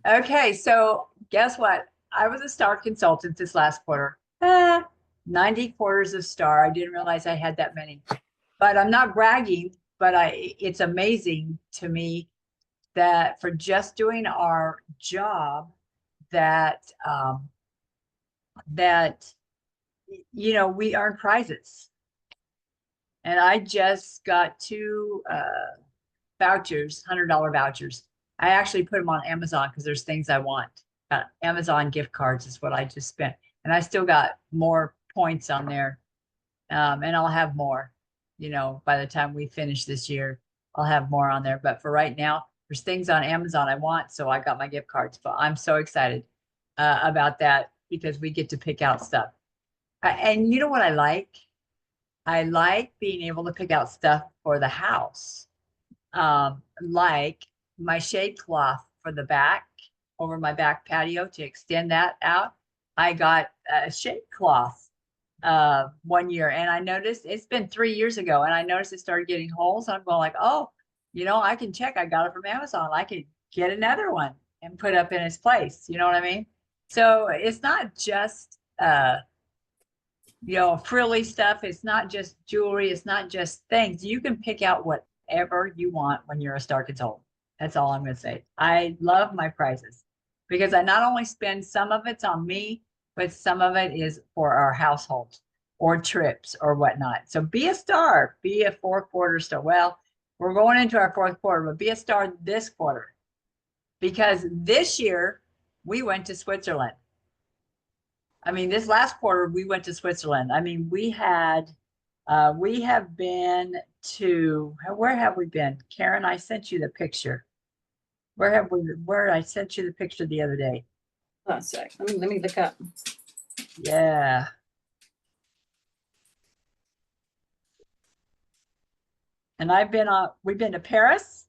Okay, so guess what? I was a star consultant this last quarter. 90 quarters of star. I didn't realize I had that many. But I'm not bragging, but it's amazing to me that for just doing our job that that we earn prizes. And I just got two vouchers, $100 vouchers. I actually put them on Amazon because there's things I want. Amazon gift cards is what I just spent. And I still got more points on there. And I'll have more, by the time we finish this year, I'll have more on there. But for right now, there's things on Amazon I want. So I got my gift cards, but I'm so excited about that because we get to pick out stuff. And you know what I like? I like being able to pick out stuff for the house. Like my shade cloth for the back over my back patio to extend that out. I got a shade cloth 1 year and I noticed it's been 3 years ago and I noticed it started getting holes. I'm going like, oh, I can check. I got it from Amazon. I could get another one and put up in its place. You know what I mean? So it's not just frilly stuff. It's not just jewelry. It's not just things. You can pick out whatever you want when you're a star consultant. That's all I'm going to say. I love my prizes because I not only spend some of it's on me, but some of it is for our household or trips or whatnot. So be a star, be a 4-quarter star. Well, we're going into our 4th quarter, but be a star this quarter because this year we went to Switzerland. I mean, this last quarter, we went to Switzerland. I mean, we have been where have we been? Karen, I sent you the picture. Where I sent you the picture the other day. Hold on a sec. Let me look up. Yeah. And we've been to Paris.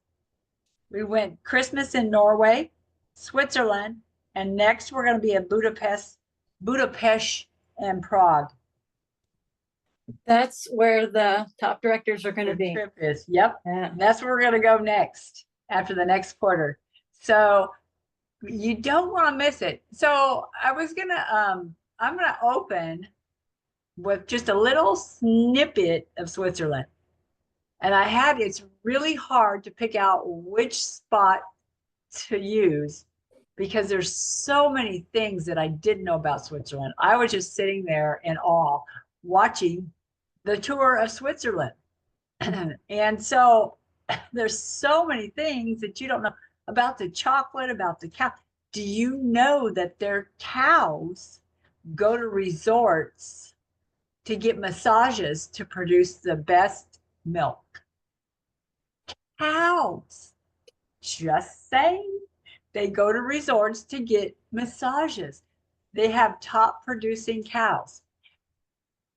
We went Christmas in Norway, Switzerland, and next we're going to be in Budapest and Prague. That's where the top directors are going to be. Trip is. Yep. Yeah. That's where we're going to go next after the next quarter. So you don't want to miss it. So I'm going to open with just a little snippet of Switzerland. And it's really hard to pick out which spot to use because there's so many things that I didn't know about Switzerland. I was just sitting there in awe watching the tour of Switzerland. And so there's so many things that you don't know about the chocolate, about the cow. Do you know that their cows go to resorts to get massages to produce the best milk? Cows. Just saying. They go to resorts to get massages. They have top producing cows.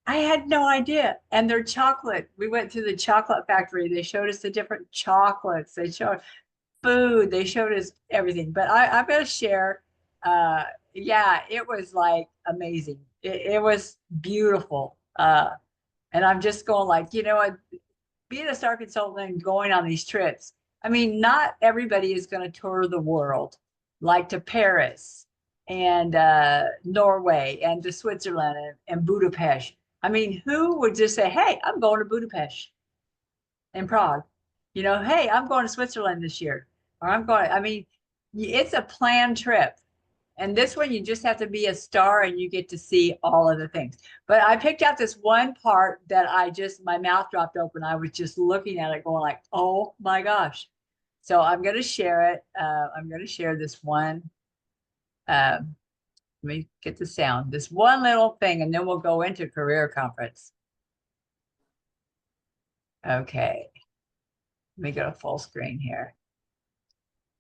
I had no idea. And their chocolate, we went to the chocolate factory. They showed us the different chocolates. They showed food. They showed us everything. But I'm going to share. Yeah, it was like amazing. It was beautiful. And I'm just going like, being a star consultant and going on these trips. I mean, not everybody is going to tour the world, like to Paris and Norway and to Switzerland and Budapest. I mean, who would just say, hey, I'm going to Budapest and Prague? Hey, I'm going to Switzerland this year. Or it's a planned trip. And this one, you just have to be a star and you get to see all of the things. But I picked out this one part that my mouth dropped open. I was just looking at it going like, oh my gosh. So I'm going to share it. I'm going to share this one. Let me get the sound. This one little thing, and then we'll go into career conference. Okay. Let me go to full screen here.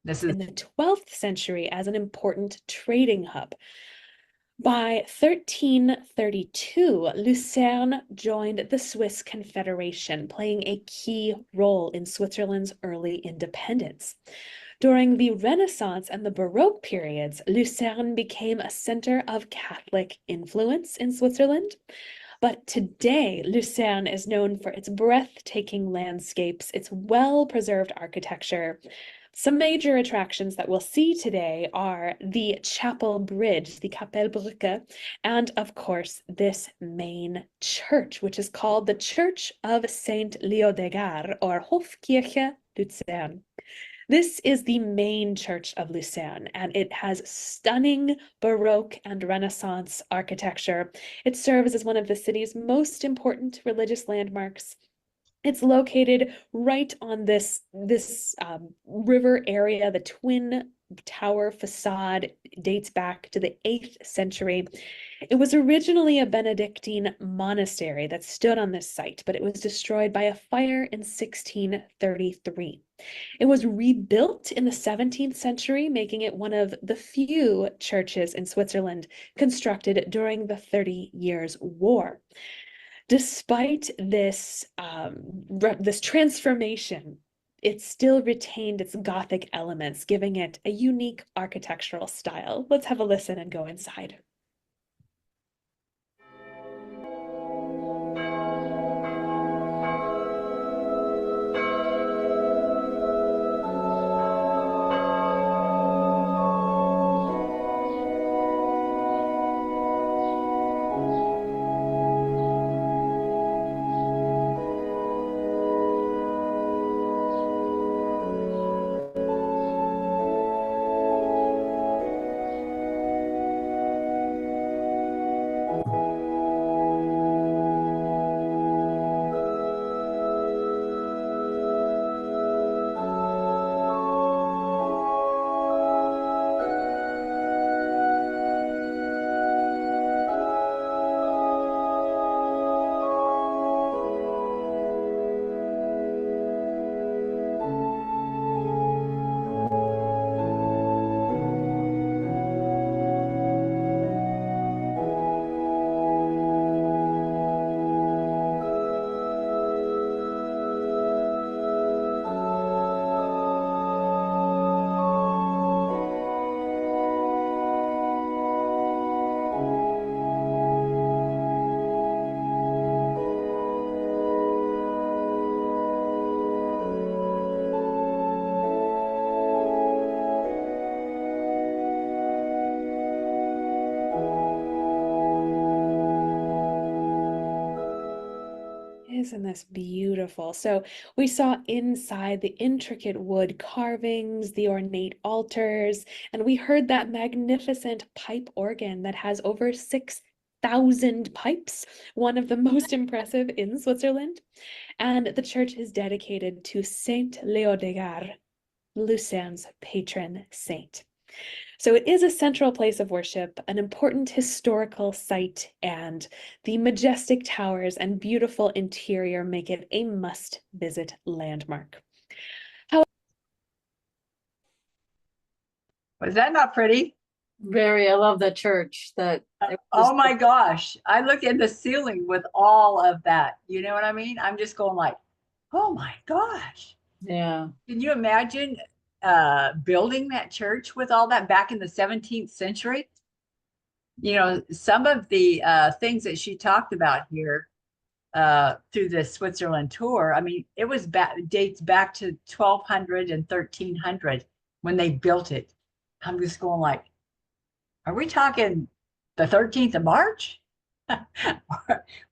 This is in the 12th century as an important trading hub. By 1332, Lucerne joined the Swiss Confederation, playing a key role in Switzerland's early independence. During the Renaissance and the Baroque periods, Lucerne became a center of Catholic influence in Switzerland. But today, Lucerne is known for its breathtaking landscapes, its well-preserved architecture, Some major attractions that we'll see today are the Chapel Bridge, the Kapellbrücke, and of course, this main church, which is called the Church of Saint Leodegar, or Hofkirche Luzern. This is the main church of Lucerne, and it has stunning Baroque and Renaissance architecture. It serves as one of the city's most important religious landmarks. It's located right on this river area. The twin tower facade dates back to the 8th century. It was originally a Benedictine monastery that stood on this site, but it was destroyed by a fire in 1633. It was rebuilt in the 17th century, making it one of the few churches in Switzerland constructed during the 30 Years' War. Despite this, this transformation, it still retained its Gothic elements, giving it a unique architectural style. Let's have a listen and go inside. Isn't this beautiful? So we saw inside the intricate wood carvings, the ornate altars, and we heard that magnificent pipe organ that has over 6,000 pipes, one of the most impressive in Switzerland. And the church is dedicated to Saint Leodegar, Lucerne's patron saint. So it is a central place of worship, an important historical site, and the majestic towers and beautiful interior make it a must-visit landmark. Was that not pretty? Very, I love the church that. Oh my gosh. I look at the ceiling with all of that. You know what I mean? I'm just going like, oh my gosh. Yeah. Can you imagine building that church with all that back in the 17th century? You know, some of the things that she talked about here through the Switzerland tour, I mean, it was dates back to 1200 and 1300 when they built it. I'm just going like, are we talking the 13th of March?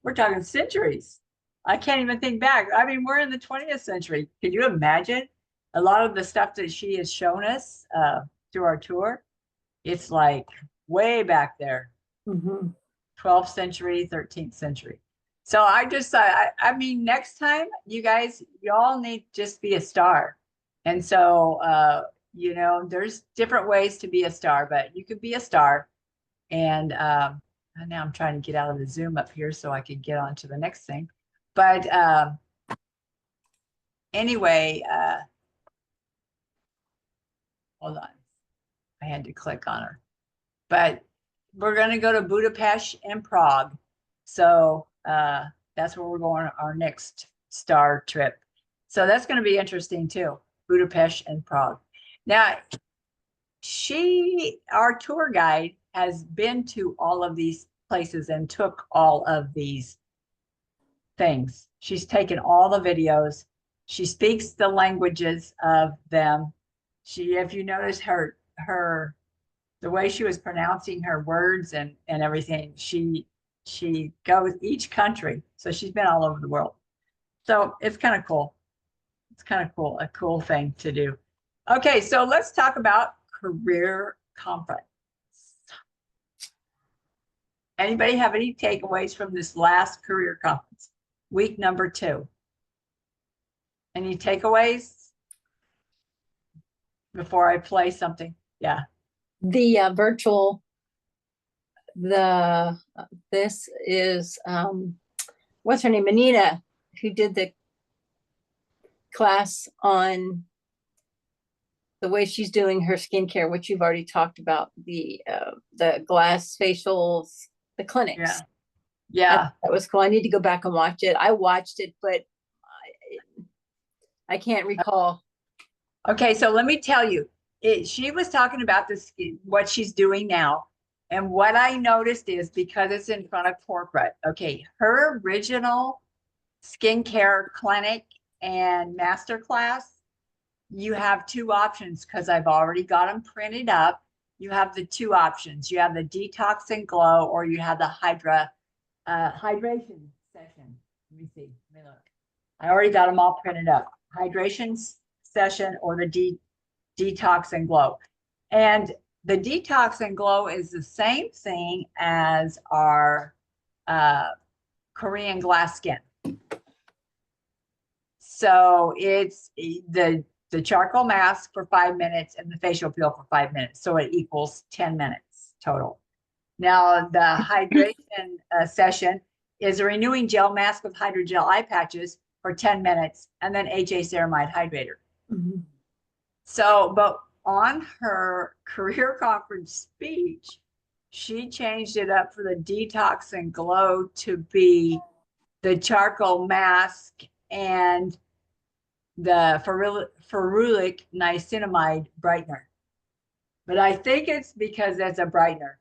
We're talking centuries. I can't even think back. I mean, we're in the 20th century. Can you imagine a lot of the stuff that she has shown us through our tour? It's like way back there, 12th century, 13th century. So I just, I mean, next time you guys, y'all need to just be a star. And so, you know, there's different ways to be a star, but you could be a star. And now I'm trying to get out of the Zoom up here so I could get on to the next thing. But anyway, hold on. I had to click on her. But we're going to go to Budapest and Prague. So that's where we're going our next star trip. So that's going to be interesting too, Budapest and Prague. Now, our tour guide, has been to all of these places and took all of these things. She's taken all the videos. She speaks the languages of them. if you notice the way she was pronouncing her words and everything, she goes each country. So she's been all over the world. So it's kind of cool. It's kind of cool, a cool thing to do. Okay, so let's talk about career conference. Anybody have any takeaways from this last career conference, week number 2? Any takeaways before I play something? Yeah. The virtual, this is, what's her name? Anita, who did the class on the way she's doing her skincare, which you've already talked about, the glass facials, the clinics. Yeah. Yeah. That was cool. I need to go back and watch it. I watched it, but I can't recall. Okay, so let me tell you, she was talking about this, what she's doing now. And what I noticed is, because it's in front of corporate, okay, her original skincare clinic and masterclass, you have 2 options, because I've already got them printed up. You have the 2 options. You have the detox and glow, or you have the hydration session. Let me see. Let me look. I already got them all printed up. Hydration session or the detox and glow. And the detox and glow is the same thing as our Korean glass skin. So it's the charcoal mask for 5 minutes and the facial peel for 5 minutes. So it equals 10 minutes total. Now the hydration session is a renewing gel mask with hydrogel eye patches for 10 minutes and then HA ceramide hydrator. Mhm. So, but on her career conference speech, she changed it up for the detox and glow to be the charcoal mask and the ferulic niacinamide brightener. But I think it's because that's a brightener.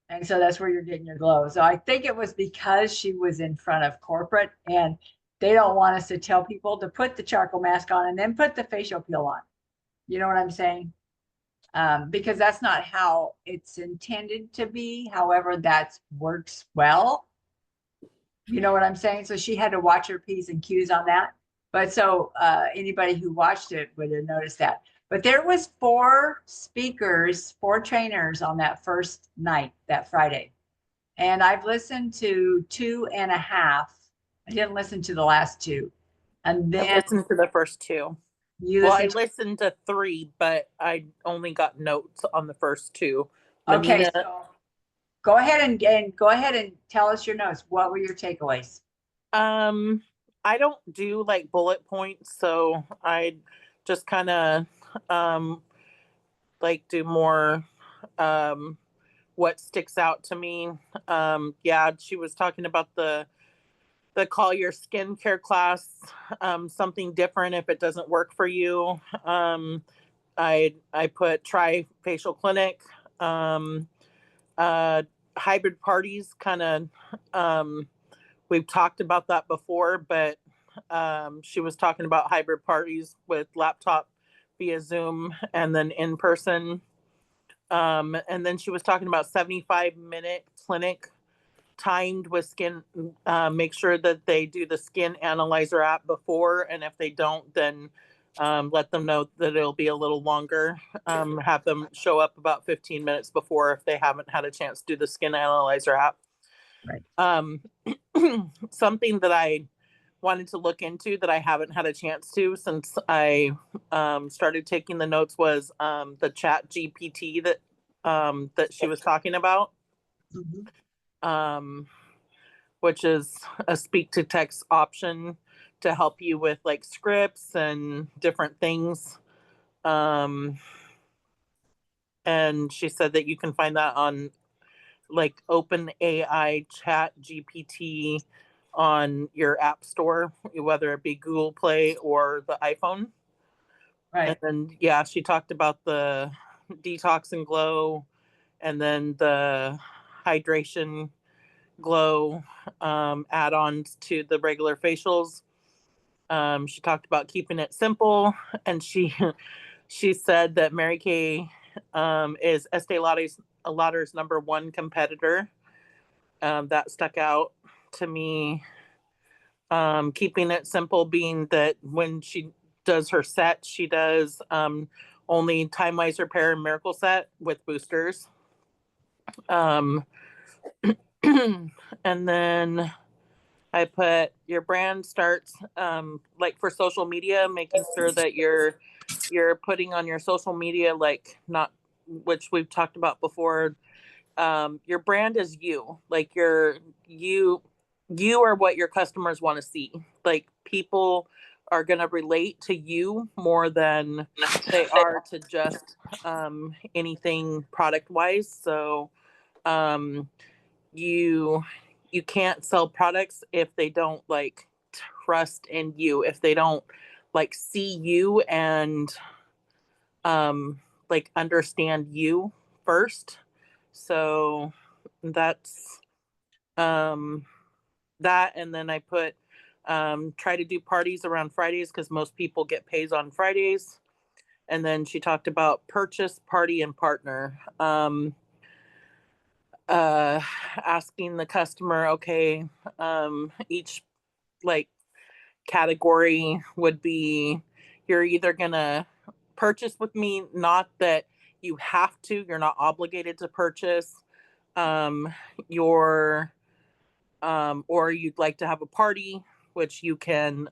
And so that's where you're getting your glow. So I think it was because she was in front of corporate and they don't want us to tell people to put the charcoal mask on and then put the facial peel on. You know what I'm saying? Because that's not how it's intended to be. However, that works well. You know what I'm saying? So she had to watch her P's and Q's on that. But so anybody who watched it would have noticed that. But there was 4 speakers, 4 trainers on that first night, that Friday. And I've listened to 2.5. I didn't listen to the last 2. And I then listened to the first 2. you Well, I listened to, listened to 3, but I only got notes on the first 2. okay, Manina, so go ahead and tell us your notes. What were your takeaways? I don't do like bullet points, so I just kind of like do more what sticks out to me. Yeah, she was talking about the call your skincare class something different if it doesn't work for you. I put try facial clinic, hybrid parties, kind of we've talked about that before, but she was talking about hybrid parties with laptop via Zoom and then in person. And then she was talking about 75-minute clinic timed with skin. Make sure that they do the skin analyzer app before, and if they don't, then let them know that it'll be a little longer. Have them show up about 15 minutes before if they haven't had a chance to do the skin analyzer app. Right. Something that I wanted to look into that I haven't had a chance to since I started taking the notes was the Chat GPT that she was talking about. Mhm. Which is a speak to text option to help you with like scripts and different things. And she said that you can find that on like OpenAI Chat GPT on your app store, whether it be Google Play or the iPhone. Right. And then, yeah, she talked about the detox and glow and then the hydration glow add-ons to the regular facials. She talked about keeping it simple, and she she said that Mary Kay is Estee Lauder's number one competitor. That stuck out to me. Keeping it simple being that when she does her set, she does only Time Wise Repair and Miracle Set with boosters. And then I put your brand starts like for social media, making sure that you're putting on your social media, like not, which we've talked about before. Your brand is you, like you are what your customers want to see. Like people are going to relate to you more than they are to just anything product wise. So um you can't sell products if they don't like trust in you, if they don't like see you and like understand you first. So that's that. And then I put try to do parties around Fridays because most people get pays on Fridays. And then she talked about purchase, party, and partner. Asking the customer, okay, each like category would be you're either gonna purchase with me, not that you have to, you're not obligated to purchase, your or you'd like to have a party, which you can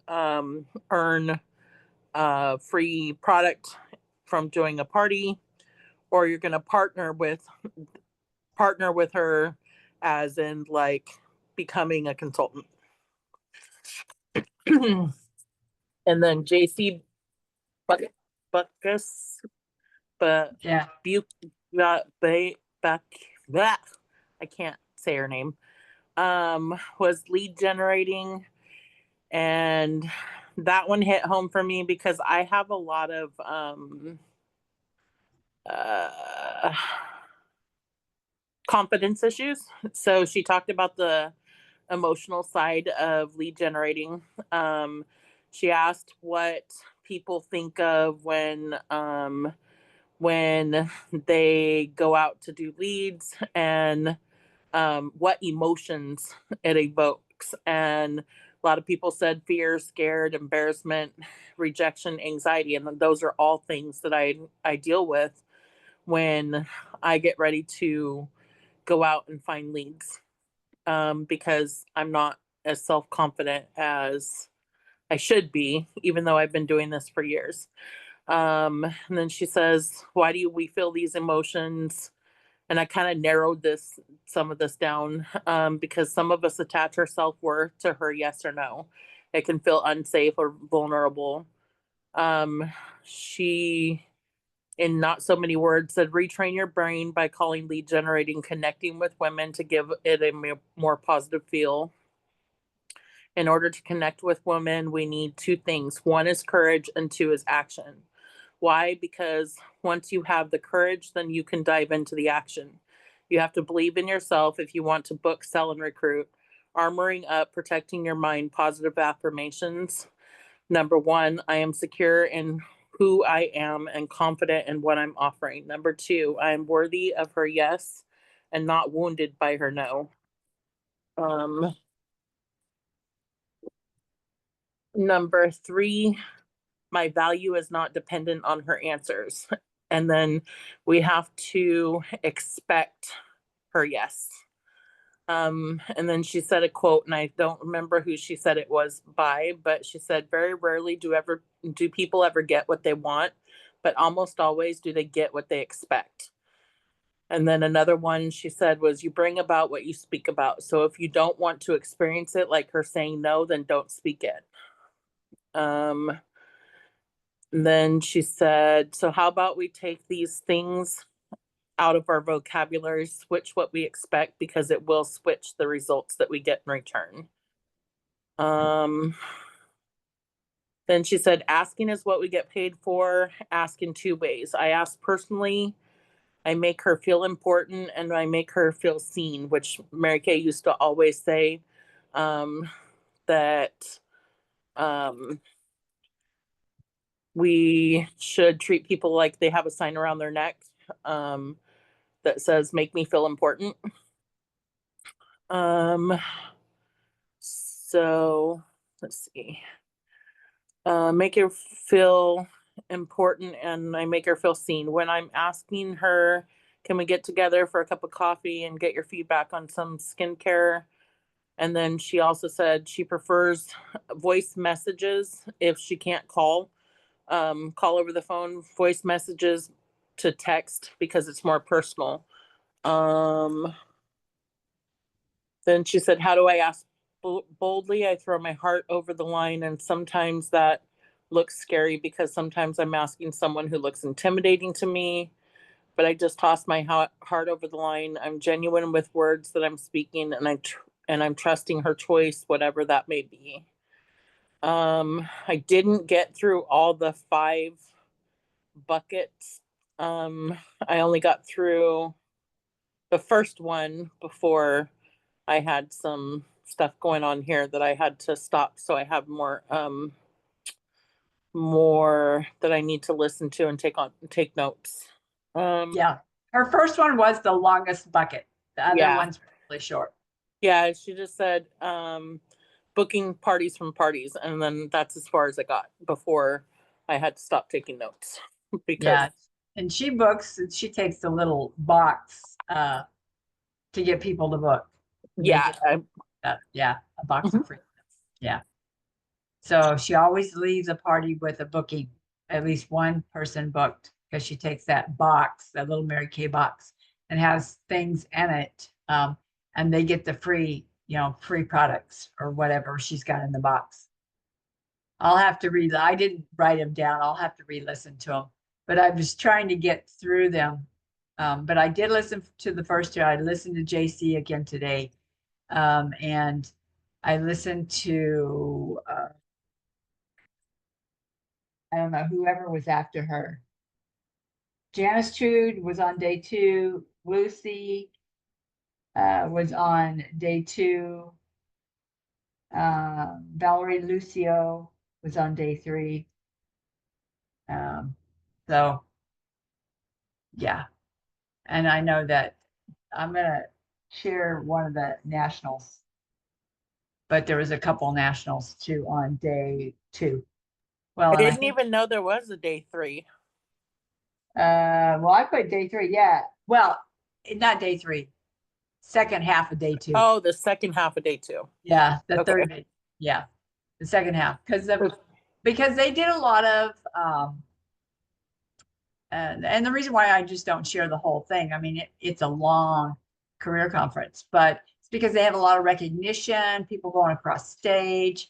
earn free product from doing a party, or you're gonna partner with her as in like becoming a consultant. And then JC Buckus, but Yeah. I can't say her name, was lead generating. And that one hit home for me because I have a lot of confidence issues. So she talked about the emotional side of lead generating. She asked what people think of when they go out to do leads and what emotions it evokes. And a lot of people said fear, scared, embarrassment, rejection, anxiety. And those are all things that I deal with when I get ready to go out and find leads, because I'm not as self-confident as I should be, even though I've been doing this for years. And then she says, why do we feel these emotions? And I kind of narrowed some of this down, because some of us attach our self-worth to her yes or no. It can feel unsafe or vulnerable. She, in not so many words, said retrain your brain by calling lead generating connecting with women to give it a more positive feel. In order to connect with women, we need two things. One is courage and two is action. Why? Because once you have the courage, then you can dive into the action. You have to believe in yourself if you want to book, sell, and recruit. Armoring up, protecting your mind, positive affirmations. Number one, I am secure in who I am and confident in what I'm offering. Number two, I am worthy of her yes and not wounded by her no. Number three, my value is not dependent on her answers. And then we have to expect her yes. And then she said a quote, and I don't remember who she said it was by, but she said, very rarely do people ever get what they want, but almost always do they get what they expect. And then another one she said was, you bring about what you speak about. So if you don't want to experience it, like her saying no, then don't speak it. Then she said, so how about we take these things out of our vocabulary, switch what we expect because it will switch the results that we get in return. Then she said, asking is what we get paid for. Ask in two ways. I ask personally, I make her feel important, and I make her feel seen, which Mary Kay used to always say, that we should treat people like they have a sign around their neck that says "Make me feel important." So let's see. Make her feel important, and I make her feel seen. When I'm asking her, can we get together for a cup of coffee and get your feedback on some skincare? And then she also said she prefers voice messages if she can't call over the phone, voice messages to text because it's more personal. Then she said, how do I ask boldly? I throw my heart over the line, and sometimes that looks scary because sometimes I'm asking someone who looks intimidating to me, but I just toss my heart over the line. I'm genuine with words that I'm speaking, and I'm trusting her choice, whatever that may be. I didn't get through all the 5 buckets. I only got through the first one before I had some stuff going on here that I had to stop. So I have more that I need to listen to and take notes. Yeah. Her first one was the longest bucket. The other Yeah. one's really short. Yeah, she just said booking parties from parties, and then that's as far as I got before I had to stop taking notes because Yeah. And she books, she takes the little box to get people to book. They yeah, get, yeah, a box Mhm. of free. Yeah. So she always leaves a party with a booking, at least one person booked, because she takes that box, that little Mary Kay box, and has things in it. And they get the free, free products or whatever she's got in the box. I'll have to read, I didn't write them down. I'll have to re-listen to them, but I was trying to get through them. But I did listen to the first 2. I listened to JC again today. And I listened to, I don't know, whoever was after her. Janice Trude was on day 2. Lucy was on day 2. Valerie Lucio was on day 3. So yeah. And I know that I'm gonna share one of the nationals, but there was a couple nationals too on day 2. Well, I and I didn't think even know there was a day 3. well, I put day 3, yeah. Well, not day 3, second half of day 2. Oh, the second half of day 2. Yeah, the Okay. third day. Yeah, the second half because they did a lot of and the reason why I just don't share the whole thing. I mean, it's a long career conference, but it's because they have a lot of recognition, people going across stage,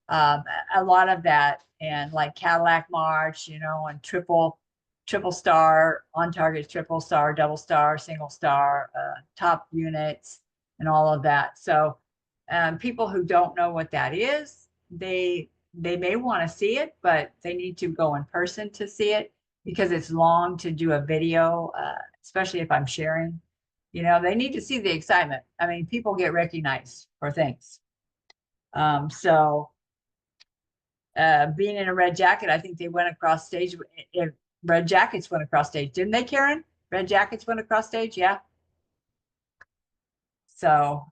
a lot of that, and like Cadillac March, and triple star, on target, triple star, double star, single star, top units, and all of that. So people who don't know what that is, they may want to see it, but they need to go in person to see it because it's long to do a video, especially if I'm sharing. They need to see the excitement. I mean, people get recognized for things. So being in a red jacket, I think they went across stage. If red jackets went across stage, didn't they, Karen? Red jackets went across stage, yeah. So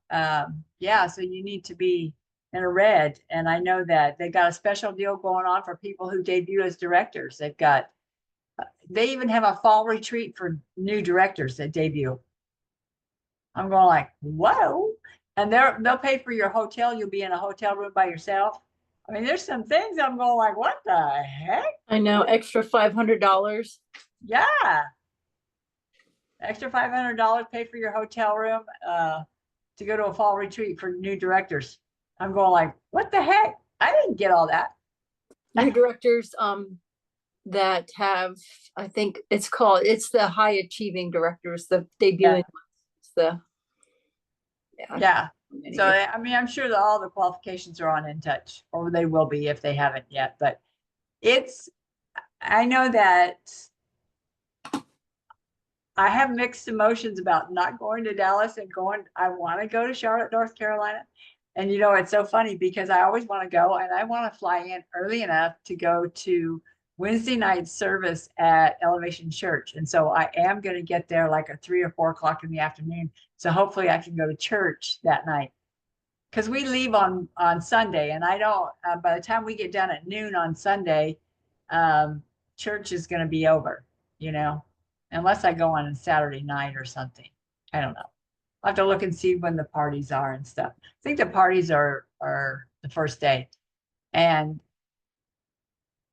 yeah, so you need to be in a red. And I know that they got a special deal going on for people who debut as directors. They even have a fall retreat for new directors that debut. I'm going like, whoa. And they'll pay for your hotel. You'll be in a hotel room by yourself. I mean, there's some things I'm going like, what the heck? I know, extra $500. Yeah. Extra $500, pay for your hotel room to go to a fall retreat for new directors. I'm going like, what the heck? I didn't get all that. New directors that have, I think it's the high achieving directors, the debuting ones. It's the Yeah. So I mean, I'm sure that all the qualifications are on In Touch, or they will be if they haven't yet. But I know that I have mixed emotions about not going to Dallas and I want to go to Charlotte, North Carolina. And it's so funny because I always want to go and I want to fly in early enough to go to Wednesday night service at Elevation Church. And so I am going to get there like at 3 or 4 o'clock in the afternoon. So hopefully I can go to church that night. Because we leave on Sunday, and I don't, by the time we get done at noon on Sunday, church is going to be over, you know, unless I go on a Saturday night or something. I don't know. I'll have to look and see when the parties are and stuff. I think the parties are the first day, and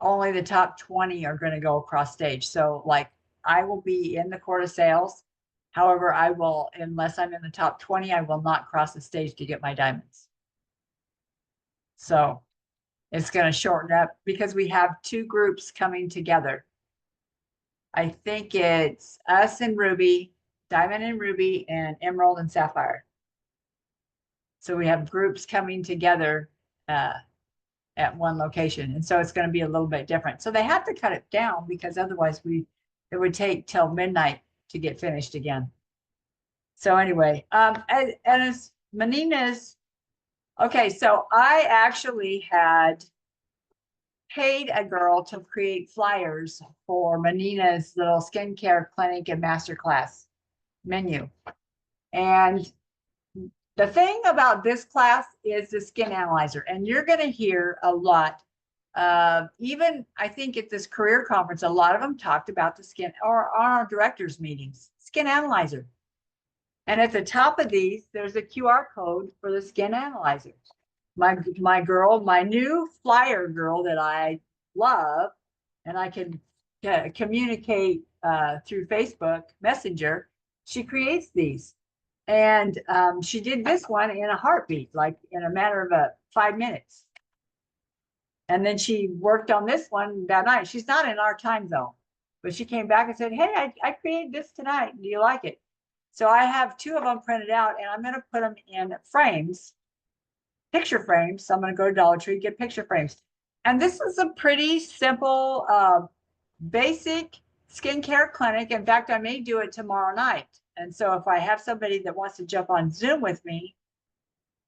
only the top 20 are going to go across stage. So like I will be in the Court of Sales. However, I will, unless I'm in the top 20, I will not cross the stage to get my diamonds. So it's going to shorten up because we have 2 groups coming together. I think it's us and Ruby, Diamond and Ruby, and Emerald and Sapphire. So we have groups coming together at one location. And so it's going to be a little bit different. So they have to cut it down because otherwise it would take till midnight to get finished again. So anyway, and as Menina's, okay, so I actually had paid a girl to create flyers for Menina's little skincare clinic and masterclass menu. And the thing about this class is the skin analyzer, and you're going to hear a lot. Even I think at this career conference, a lot of them talked about the skin, or on our directors meetings, skin analyzer. And at the top of these, there's a QR code for the skin analyzer. My girl, my new flyer girl that I love, and I can communicate through Facebook Messenger, she creates these. And she did this one in a heartbeat, like in a matter of 5 minutes. And then she worked on this one that night. She's not in our time zone, but she came back and said, hey, I created this tonight. Do you like it? So I have 2 of them printed out, and I'm going to put them in frames, picture frames. So I'm going to go to Dollar Tree, get picture frames. And this is a pretty simple, basic skincare clinic. In fact, I may do it tomorrow night. And so if I have somebody that wants to jump on Zoom with me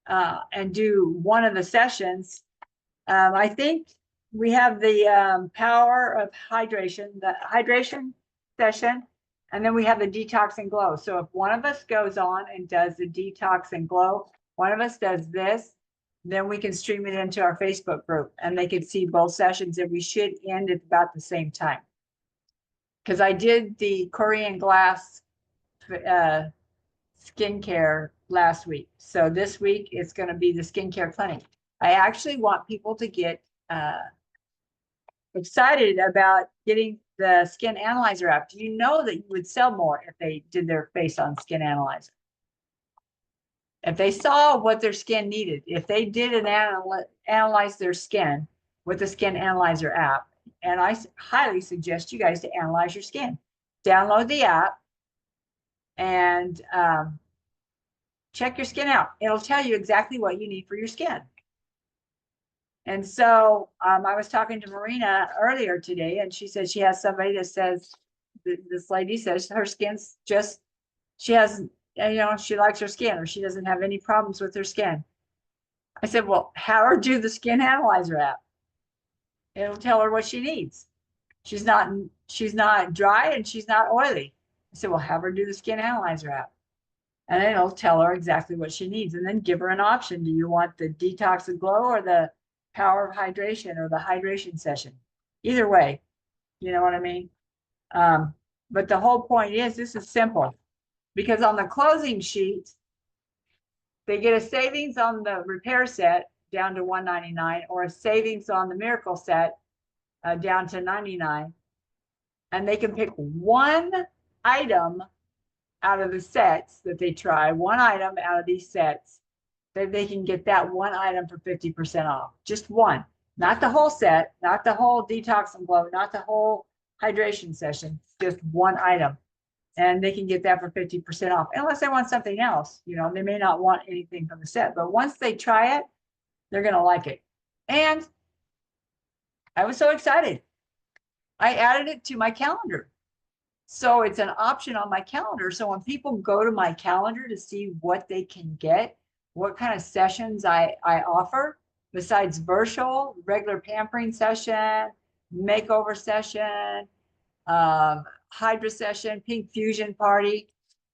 and do one of the sessions, I think we have the power of hydration, the hydration session, and then we have the detox and glow. So if one of us goes on and does the detox and glow, one of us does this, then we can stream it into our Facebook group and they can see both sessions, and we should end at about the same time. Because I did the Korean glass skincare last week. So this week it's going to be the skincare clinic. I actually want people to get excited about getting the Skin Analyzer app. Do you know that you would sell more if they did their face on Skin Analyzer? If they saw what their skin needed, if they did analyze their skin with the Skin Analyzer app, and I highly suggest you guys to analyze your skin. Download the app and check your skin out. It'll tell you exactly what you need for your skin. And so I was talking to Marina earlier today, and she said she has somebody that says, this lady says her skin's just, she has, you know, she likes her skin, or she doesn't have any problems with her skin. I said, well, have her do the Skin Analyzer app. It'll tell her what she needs. She's not dry and she's not oily. I said, well, have her do the Skin Analyzer app. And then it'll tell her exactly what she needs, and then give her an option. Do you want the detox and glow or the power of hydration or the hydration session? Either way, you know what I mean? But the whole point is, this is simple, because on the closing sheet, they get a savings on the repair set down to $199, or a savings on the miracle set down to $99. And they can pick one item out of the sets that they try, one item out of these sets, that they can get that one item for 50% off. Just one, not the whole set, not the whole detox and glow, not the whole hydration session, just one item. And they can get that for 50% off, unless they want something else. You know, they may not want anything from the set, but once they try it, they're going to like it. And I was so excited. I added it to my calendar. So it's an option on my calendar. So when people go to my calendar to see what they can get, what kind of sessions I offer, besides virtual, regular pampering session, makeover session, Hydra session, Pink Fusion party.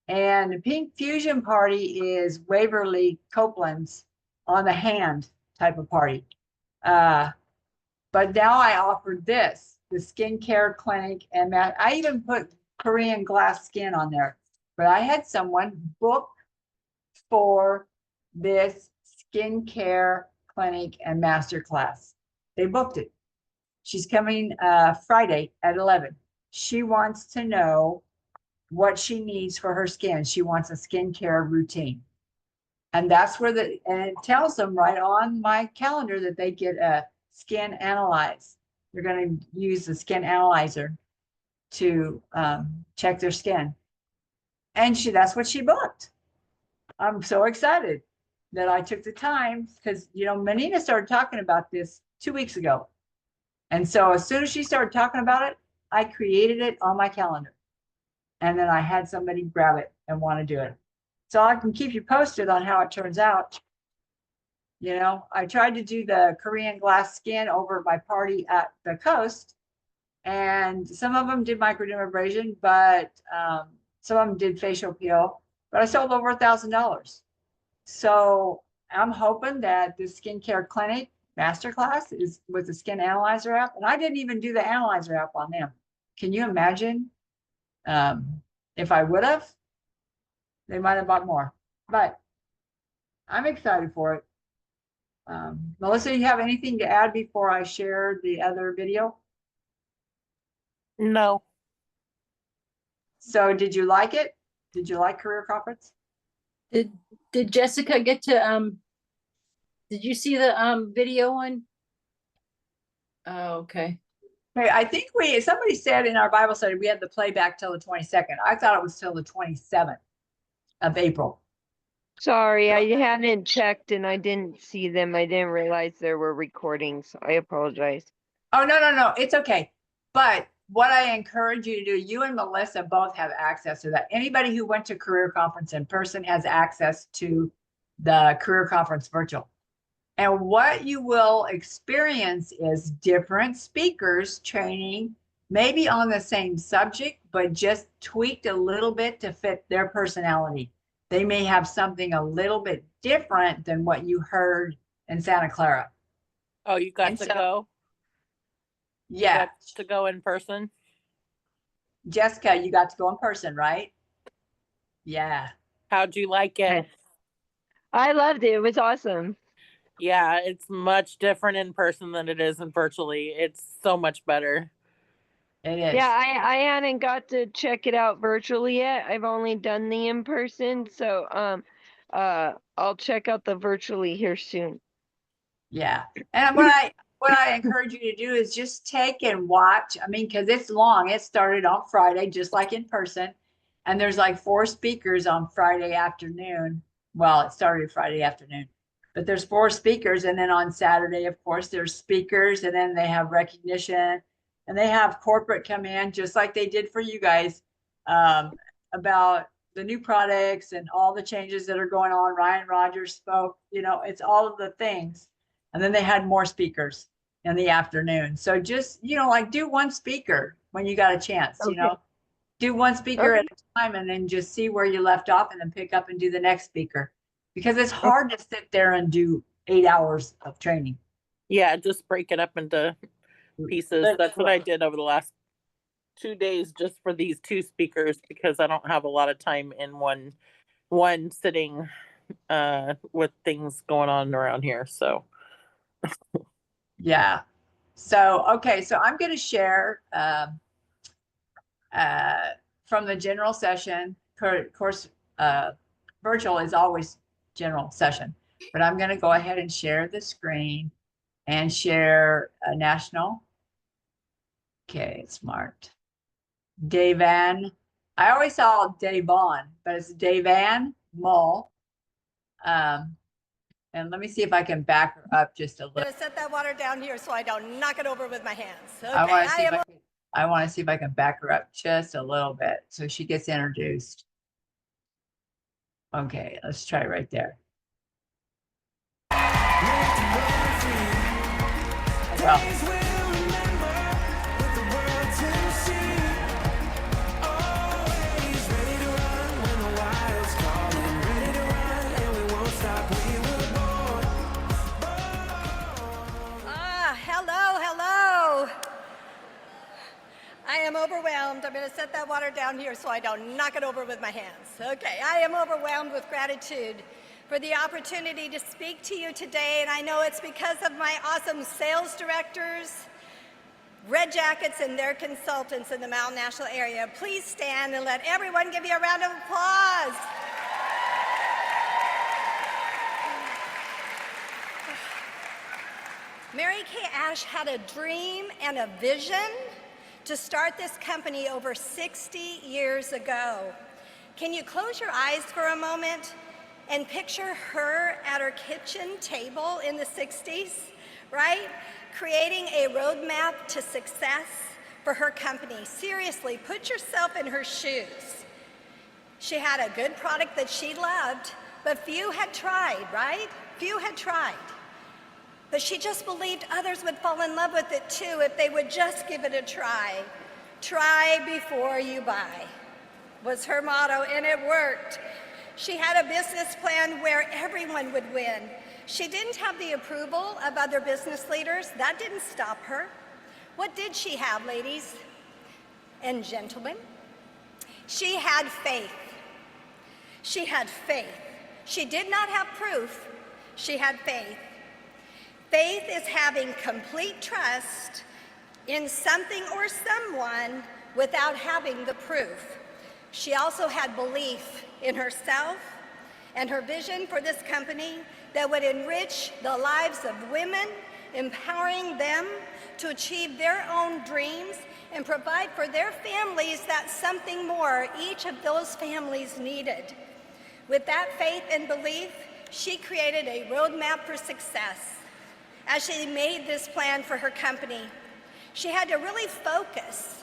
And the Pink Fusion party is Waverly Copeland's on the hand type of party. But now I offered this, the skincare clinic, and I even put Korean glass skin on there. But I had someone book for this skincare clinic and masterclass. They booked it. She's coming Friday at 11. She wants to know what she needs for her skin. She wants a skincare routine. And that's where and it tells them right on my calendar that they get a skin analyze. They're going to use the skin analyzer to check their skin. And that's what she booked. I'm so excited that I took the time because, you know, Menina started talking about this 2 weeks ago. And so as soon as she started talking about it, I created it on my calendar. And then I had somebody grab it and want to do it. So I can keep you posted on how it turns out. You know, I tried to do the Korean glass skin over my party at the coast. And some of them did microdermabrasion, but some of them did facial peel. But I sold over $1,000. So I'm hoping that the skincare clinic masterclass is with the skin analyzer app. And I didn't even do the analyzer app on them. Can you imagine? If I would have, they might have bought more, but I'm excited for it. Melissa, you have anything to add before I share the other video? No. So did you like it? Did you like Career Conference? Did Jessica get to, did you see the video one? Oh, okay. Hey, I think somebody said in our Bible study, we had the playback till the 22nd. I thought it was till the 27th of April. Sorry, I hadn't checked and I didn't see them. I didn't realize there were recordings. I apologize. Oh, no, it's okay. But what I encourage you to do, you and Melissa both have access to that. Anybody who went to Career Conference in person has access to the Career Conference virtual. And what you will experience is different speakers training, maybe on the same subject, but just tweaked a little bit to fit their personality. They may have something a little bit different than what you heard in Santa Clara. Oh, you got And to so- go? Yeah. Got to go in person? Jessica, you got to go in person, right? Yeah. How'd you like it? I loved it. It was awesome. Yeah, it's much different in person than it is in virtually. It's so much better. It is. Yeah, I hadn't got to check it out virtually yet. I've only done the in person, so I'll check out the virtually here soon. Yeah. And what I encourage you to do is just take and watch. I mean, because it's long. It started on Friday, just like in person. And there's like 4 speakers on Friday afternoon. Well, it started Friday afternoon, but there's 4 speakers. And then on Saturday, of course, there's speakers, and then they have recognition, and they have corporate come in just like they did for you guys, about the new products and all the changes that are going on. Ryan Rogers spoke, you know, it's all of the things. And then they had more speakers in the afternoon. So just, you know, like do one speaker when you got a chance, you know, do one speaker at a time and then just see where you left off and then pick up and do the next speaker, because it's hard to sit there and do 8 hours of training. Yeah, just break it up into pieces. That's what I did over the last 2 days just for these 2 speakers, because I don't have a lot of time in one sitting with things going on around here. So Yeah. So, okay. So I'm going to share from the general session. Of course, virtual is always general session, but I'm going to go ahead and share the screen and share a national. Okay, it's marked. Davan. I always saw Davon, but it's Davan Mull. And let me see if I can back her up just a I'm little. gonna set that water down here so I don't knock it over with my hands. Okay, I want to see if am I want to see if I can back her up just a little bit so she gets introduced. Okay, let's try right there. Well, water down here so I don't knock it over with my hands. Okay, I am overwhelmed with gratitude for the opportunity to speak to you today, and I know it's because of my awesome sales directors, Red Jackets, and their consultants in the Mountain National area. Please stand and let everyone give you a round of applause. Mary Kay Ash had a dream and a vision to start this company over 60 years ago. Can you close your eyes for a moment and picture her at her kitchen table in the 60s, right? Creating a roadmap to success for her company. Seriously, put yourself in her shoes. She had a good product that she loved, but few had tried, right? Few had tried. But she just believed others would fall in love with it too if they would just give it a try. Try before you buy was her motto, and it worked. She had a business plan where everyone would win. She didn't have the approval of other business leaders. That didn't stop her. What did she have, ladies and gentlemen? She had faith. She had faith. She did not have proof. She had faith. Faith is having complete trust in something or someone without having the proof. She also had belief in herself and her vision for this company that would enrich the lives of women, empowering them to achieve their own dreams and provide for their families that something more each of those families needed. With that faith and belief, she created a roadmap for success. As she made this plan for her company, she had to really focus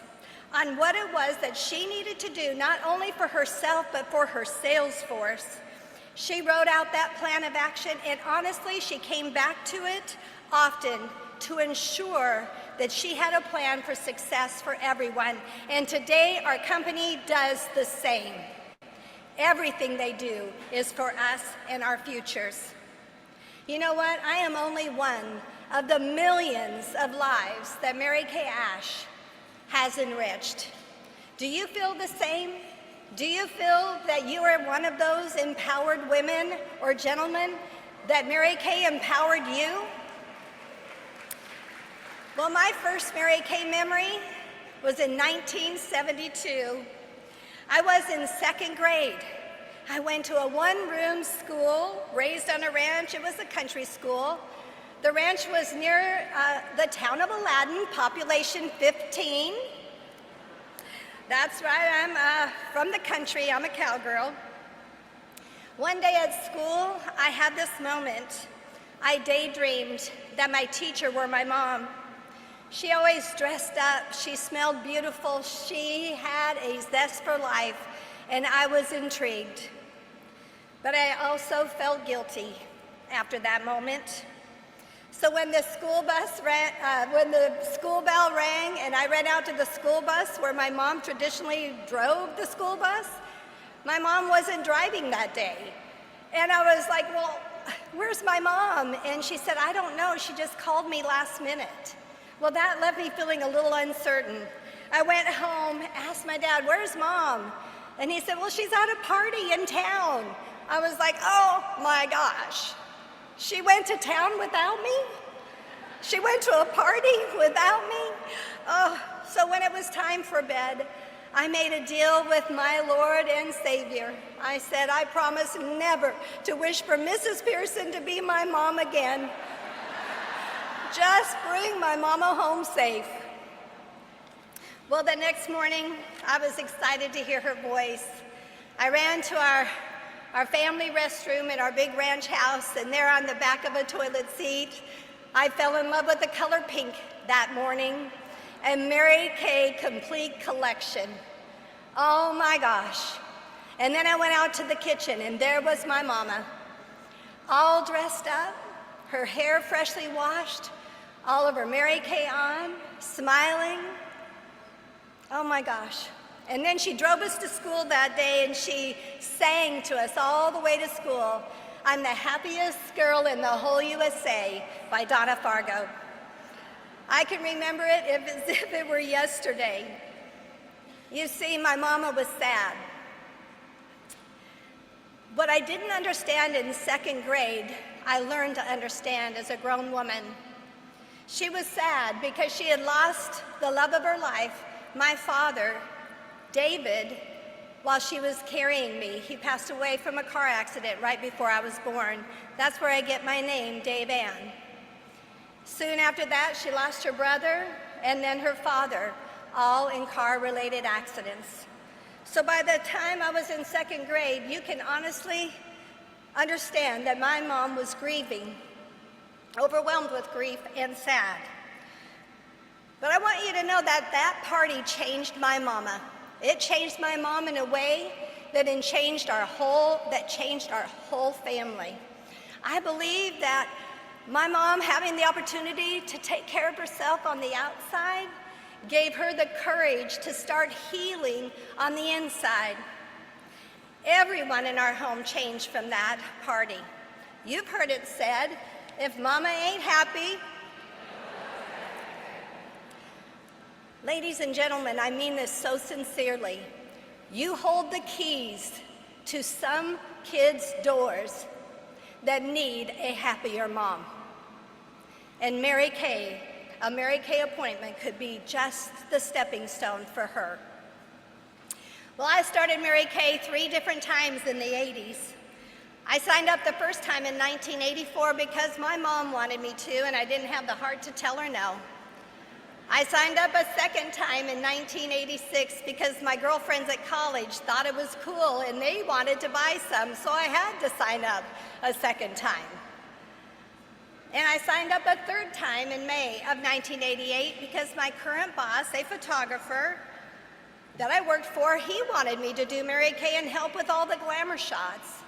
on what it was that she needed to do, not only for herself, but for her sales force. She wrote out that plan of action, and honestly, she came back to it often to ensure that she had a plan for success for everyone. And today, our company does the same. Everything they do is for us and our futures. You know what? I am only one of the millions of lives that Mary Kay Ash has enriched. Do you feel the same? Do you feel that you are one of those empowered women or gentlemen that Mary Kay empowered you? Well, my first Mary Kay memory was in 1972. I was in second grade. I went to a one-room school raised on a ranch. It was a country school. The ranch was near the town of Aladdin, population 15. That's right, I'm from the country. I'm a cowgirl. One day at school, I had this moment. I daydreamed that my teacher were my mom. She always dressed up. She smelled beautiful. She had a zest for life, and I was intrigued. But I also felt guilty after that moment. So when the school bell rang and I ran out to the school bus where my mom traditionally drove the school bus, my mom wasn't driving that day. And I was like, well, where's my mom? And she said, I don't know, she just called me last minute. Well, that left me feeling a little uncertain. I went home, asked my dad, where's mom? And he said, well, she's at a party in town. I was like, oh my gosh. She went to town without me? She went to a party without me? Oh, so when it was time for bed, I made a deal with my Lord and Savior. I said, I promise never to wish for Mrs. Pearson to be my mom again. Just bring my mama home safe. Well, the next morning, I was excited to hear her voice. I ran to our family restroom in our big ranch house, and there on the back of a toilet seat, I fell in love with the color pink that morning, a Mary Kay complete collection. Oh my gosh. And then I went out to the kitchen, and there was my mama, all dressed up, her hair freshly washed, all of her Mary Kay on, smiling. Oh my gosh. And then she drove us to school that day, and she sang to us all the way to school, I'm the happiest girl in the whole USA by Donna Fargo. I can remember it as if it were yesterday. You see, my mama was sad. What I didn't understand in 2nd grade, I learned to understand as a grown woman. She was sad because she had lost the love of her life, my father, David, while she was carrying me. He passed away from a car accident right before I was born. That's where I get my name, Dave Ann. Soon after that, she lost her brother and then her father, all in car-related accidents. So by the time I was in 2nd grade, you can honestly understand that my mom was grieving, overwhelmed with grief and sad. But I want you to know that that party changed my mama. It changed my mom in a way that changed our whole family. I believe that my mom having the opportunity to take care of herself on the outside gave her the courage to start healing on the inside. Everyone in our home changed from that party. You've heard it said, if mama ain't happy. Ladies and gentlemen, I mean this so sincerely. You hold the keys to some kids' doors that need a happier mom. And Mary Kay, a Mary Kay appointment could be just the stepping stone for her. Well, I started Mary Kay 3 different times in the 80s. I signed up the first time in 1984 because my mom wanted me to, and I didn't have the heart to tell her no. I signed up a second time in 1986 because my girlfriends at college thought it was cool and they wanted to buy some, so I had to sign up a second time. And I signed up a third time in May of 1988 because my current boss, a photographer that I worked for, he wanted me to do Mary Kay and help with all the glamour shots.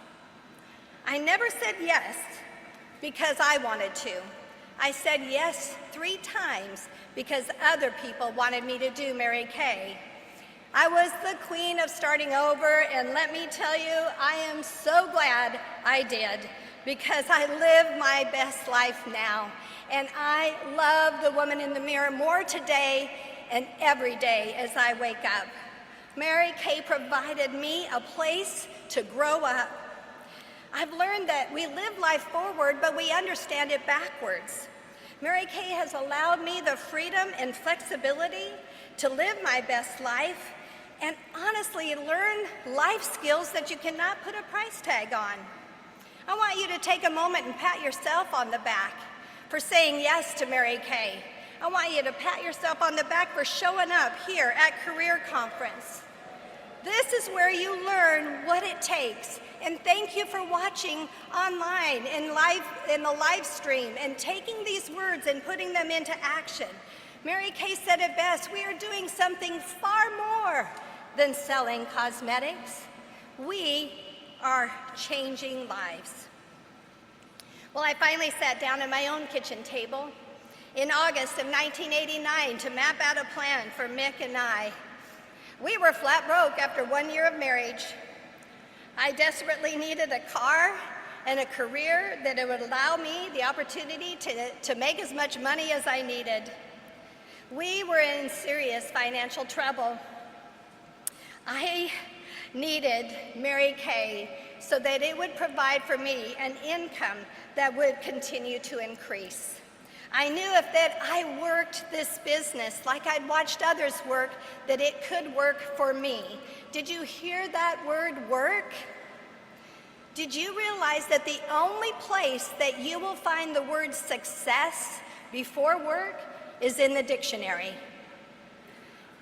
I never said yes because I wanted to. I said yes 3 times because other people wanted me to do Mary Kay. I was the queen of starting over, and let me tell you, I am so glad I did, because I live my best life now, and I love the woman in the mirror more today and every day as I wake up. Mary Kay provided me a place to grow up. I've learned that we live life forward, but we understand it backwards. Mary Kay has allowed me the freedom and flexibility to live my best life and honestly learn life skills that you cannot put a price tag on. I want you to take a moment and pat yourself on the back for saying yes to Mary Kay. I want you to pat yourself on the back for showing up here at Career Conference. This is where you learn what it takes. And thank you for watching online in the live stream and taking these words and putting them into action. Mary Kay said it best, we are doing something far more than selling cosmetics. We are changing lives. Well, I finally sat down at my own kitchen table in August of 1989 to map out a plan for Mick and I. We were flat broke after 1 year of marriage. I desperately needed a car and a career that would allow me the opportunity to make as much money as I needed. We were in serious financial trouble. I needed Mary Kay so that it would provide for me an income that would continue to increase. I knew if that I worked this business like I'd watched others work, that it could work for me. Did you hear that word, work? Did you realize that the only place that you will find the word success before work is in the dictionary?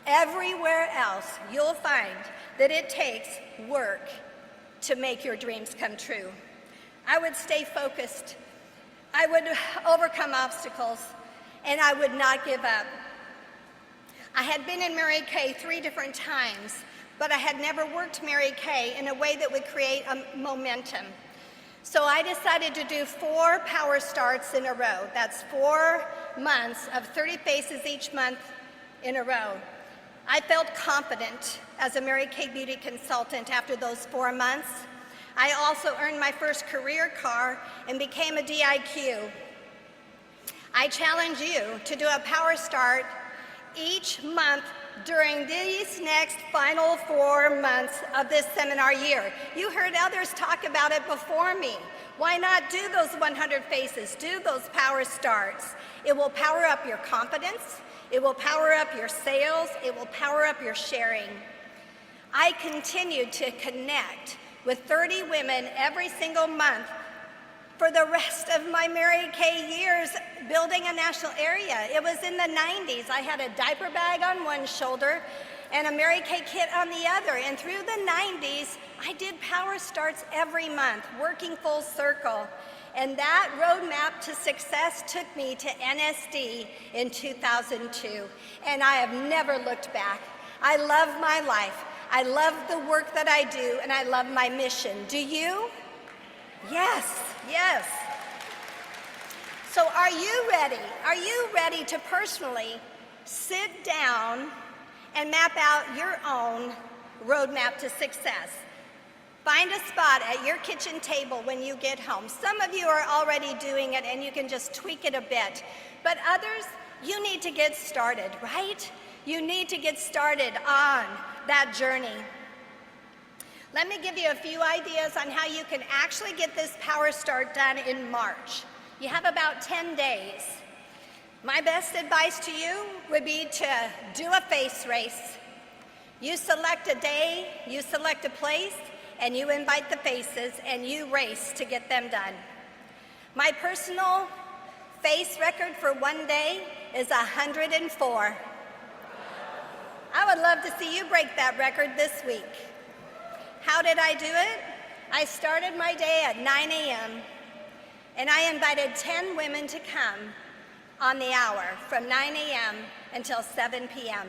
Everywhere else, you'll find that it takes work to make your dreams come true. I would stay focused. I would overcome obstacles, and I would not give up. I had been in Mary Kay 3 different times, but I had never worked Mary Kay in a way that would create a momentum. So I decided to do 4 power starts in a row. That's 4 months of 30 faces each month in a row. I felt confident as a Mary Kay beauty consultant after those 4 months. I also earned my first career car and became a DIQ. I challenge you to do a power start each month during these next final 4 months of this seminar year. You heard others talk about it before me. Why not do those 100 faces, do those power starts? It will power up your confidence, it will power up your sales, it will power up your sharing. I continue to connect with 30 women every single month for the rest of my Mary Kay years building a national area. It was in the 90s. I had a diaper bag on one shoulder and a Mary Kay kit on the other. And through the 90s, I did power starts every month, working full circle. And that roadmap to success took me to NSD in 2002. And I have never looked back. I love my life. I love the work that I do, and I love my mission. Do you? Yes, yes. So are you ready? Are you ready to personally sit down and map out your own roadmap to success? Find a spot at your kitchen table when you get home. Some of you are already doing it and you can just tweak it a bit. But others, you need to get started, right? You need to get started on that journey. Let me give you a few ideas on how you can actually get this power start done in March. You have about 10 days. My best advice to you would be to do a face race. You select a day, you select a place, and you invite the faces, and you race to get them done. My personal face record for one day is 104. I would love to see you break that record this week. How did I do it? I started my day at 9 a.m. and I invited 10 women to come on the hour from 9 a.m. until 7 p.m.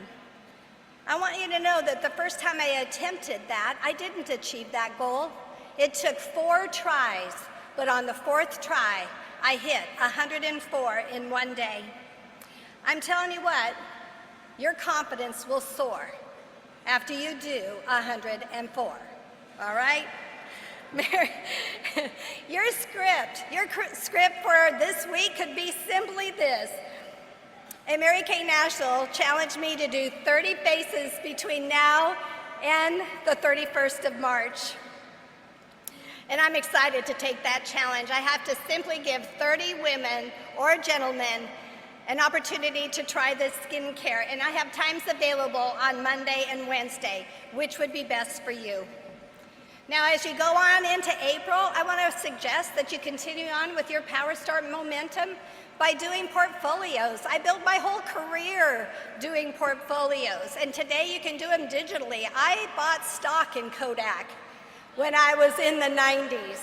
I want you to know that the first time I attempted that, I didn't achieve that goal. It took 4 tries, but on the 4th try, I hit 104 in one day. I'm telling you what, your confidence will soar after you do 104, all right? Your script for this week could be simply this. A Mary Kay National challenged me to do 30 faces between now and the 31st of March. And I'm excited to take that challenge. I have to simply give 30 women or gentlemen an opportunity to try this skincare. And I have times available on Monday and Wednesday, which would be best for you. Now, as you go on into April, I want to suggest that you continue on with your Power Start momentum by doing portfolios. I built my whole career doing portfolios, and today you can do them digitally. I bought stock in Kodak when I was in the 90s.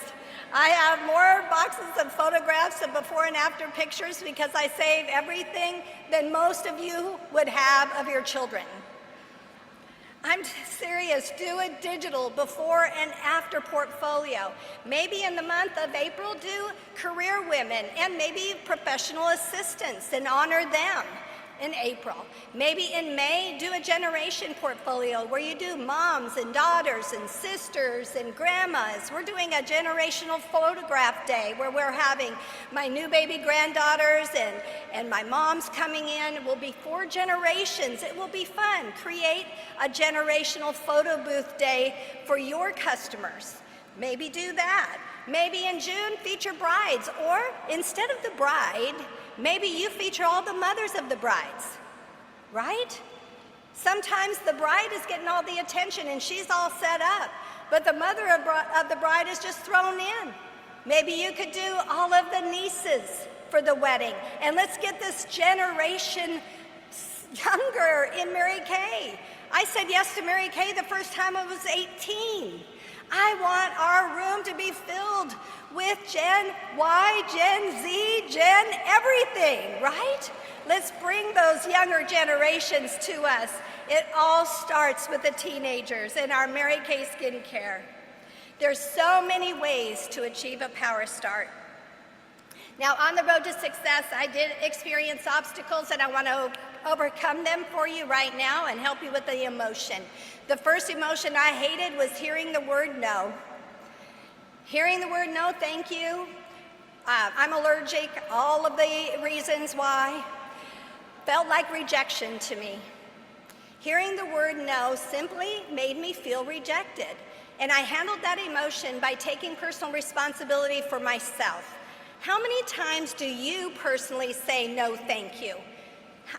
I have more boxes of photographs of before and after pictures because I save everything than most of you would have of your children. I'm serious, do a digital before and after portfolio. Maybe in the month of April, do career women and maybe professional assistants and honor them in April. Maybe in May, do a generation portfolio where you do moms and daughters and sisters and grandmas. We're doing a generational photograph day where we're having my new baby granddaughters and my mom's coming in. It will be 4 generations. It will be fun. Create a generational photo booth day for your customers. Maybe do that. Maybe in June, feature brides, or instead of the bride, maybe you feature all the mothers of the brides, right? Sometimes the bride is getting all the attention and she's all set up, but the mother of the bride is just thrown in. Maybe you could do all of the nieces for the wedding, and let's get this generation younger in Mary Kay. I said yes to Mary Kay the first time I was 18. I want our room to be filled with Gen Y, Gen Z, Gen everything, right? Let's bring those younger generations to us. It all starts with the teenagers in our Mary Kay skincare. There's so many ways to achieve a power start. Now, on the road to success, I did experience obstacles, and I want to overcome them for you right now and help you with the emotion. The first emotion I hated was hearing the word no. Hearing the word no, thank you. I'm allergic, all of the reasons why. Felt like rejection to me. Hearing the word no simply made me feel rejected. And I handled that emotion by taking personal responsibility for myself. How many times do you personally say no, thank you?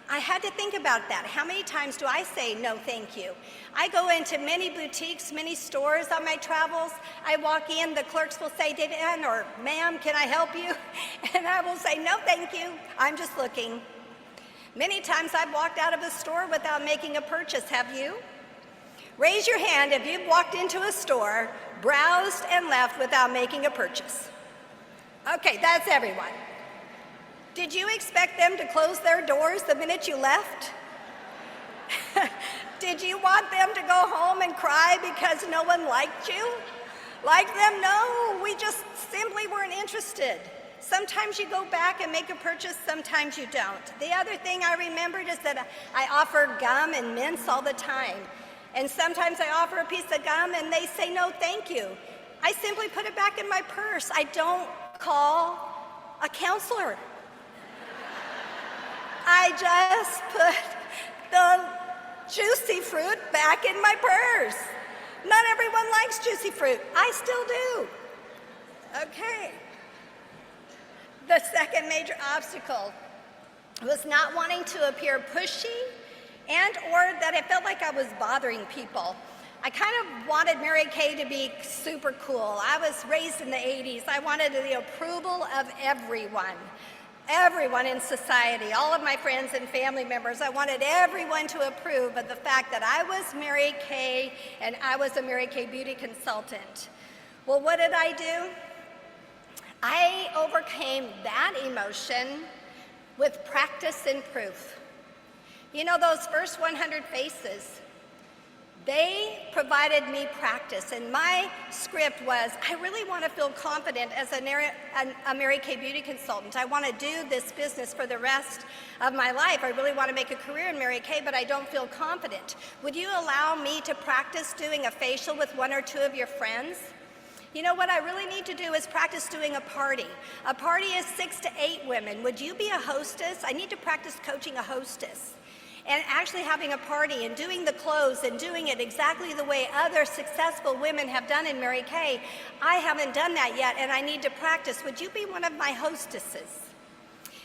I had to think about that. How many times do I say no, thank you? I go into many boutiques, many stores on my travels. I walk in, the clerks will say, David Ann, or ma'am, can I help you? And I will say, no, thank you. I'm just looking. Many times I've walked out of a store without making a purchase. Have you? Raise your hand if you've walked into a store, browsed, and left without making a purchase. Okay, that's everyone. Did you expect them to close their doors the minute you left? Did you want them to go home and cry because no one liked you? Like them? No, we just simply weren't interested. Sometimes you go back and make a purchase, sometimes you don't. The other thing I remembered is that I offer gum and mints all the time. And sometimes I offer a piece of gum and they say no, thank you. I simply put it back in my purse. I don't call a counselor. I just put the juicy fruit back in my purse. Not everyone likes juicy fruit. I still do. Okay. The second major obstacle was not wanting to appear pushy and or that I felt like I was bothering people. I kind of wanted Mary Kay to be super cool. I was raised in the 80s. I wanted the approval of everyone in society, all of my friends and family members. I wanted everyone to approve of the fact that I was Mary Kay and I was a Mary Kay beauty consultant. Well, what did I do? I overcame that emotion with practice and proof. You know, those first 100 faces, they provided me practice, and my script was, I really want to feel confident as a Mary Kay beauty consultant. I want to do this business for the rest of my life. I really want to make a career in Mary Kay, but I don't feel confident. Would you allow me to practice doing a facial with one or two of your friends? You know what I really need to do is practice doing a party. A party is 6 to 8 women. Would you be a hostess? I need to practice coaching a hostess. And actually having a party and doing the clothes and doing it exactly the way other successful women have done in Mary Kay. I haven't done that yet and I need to practice. Would you be one of my hostesses?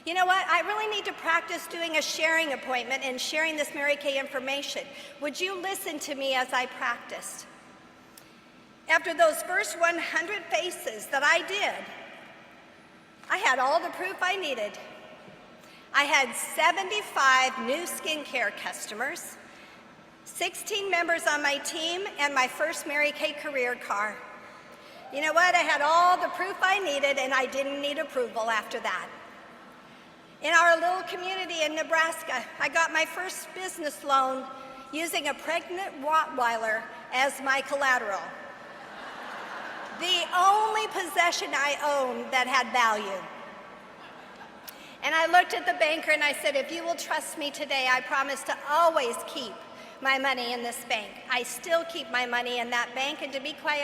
You know what? I really need to practice doing a sharing appointment and sharing this Mary Kay information. Would you listen to me as I practiced? After those first 100 faces that I did, I had all the proof I needed. I had 75 new skincare customers, 16 members on my team, and my first Mary Kay career car. You know what? I had all the proof I needed, and I didn't need approval after that. In our little community in Nebraska, I got my first business loan using a pregnant Rottweiler as my collateral. The only possession I owned that had value. And I looked at the banker and I said, if you will trust me today, I promise to always keep my money in this bank. I still keep my money in that bank, and to be quite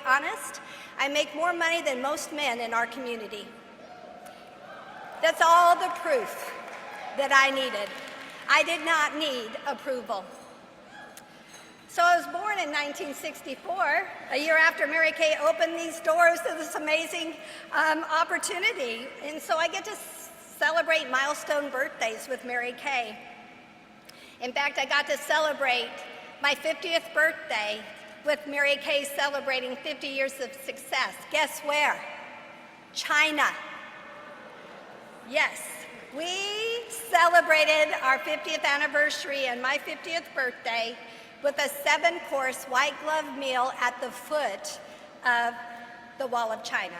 honest, I make more money than most men in our community. That's all the proof that I needed. I did not need approval. So I was born in 1964, a year after Mary Kay opened these doors to this amazing opportunity. And so I get to celebrate milestone birthdays with Mary Kay. In fact, I got to celebrate my 50th birthday with Mary Kay celebrating 50 years of success. Guess where? China. Yes, we celebrated our 50th anniversary and my 50th birthday with a 7-course white glove meal at the foot of the Wall of China.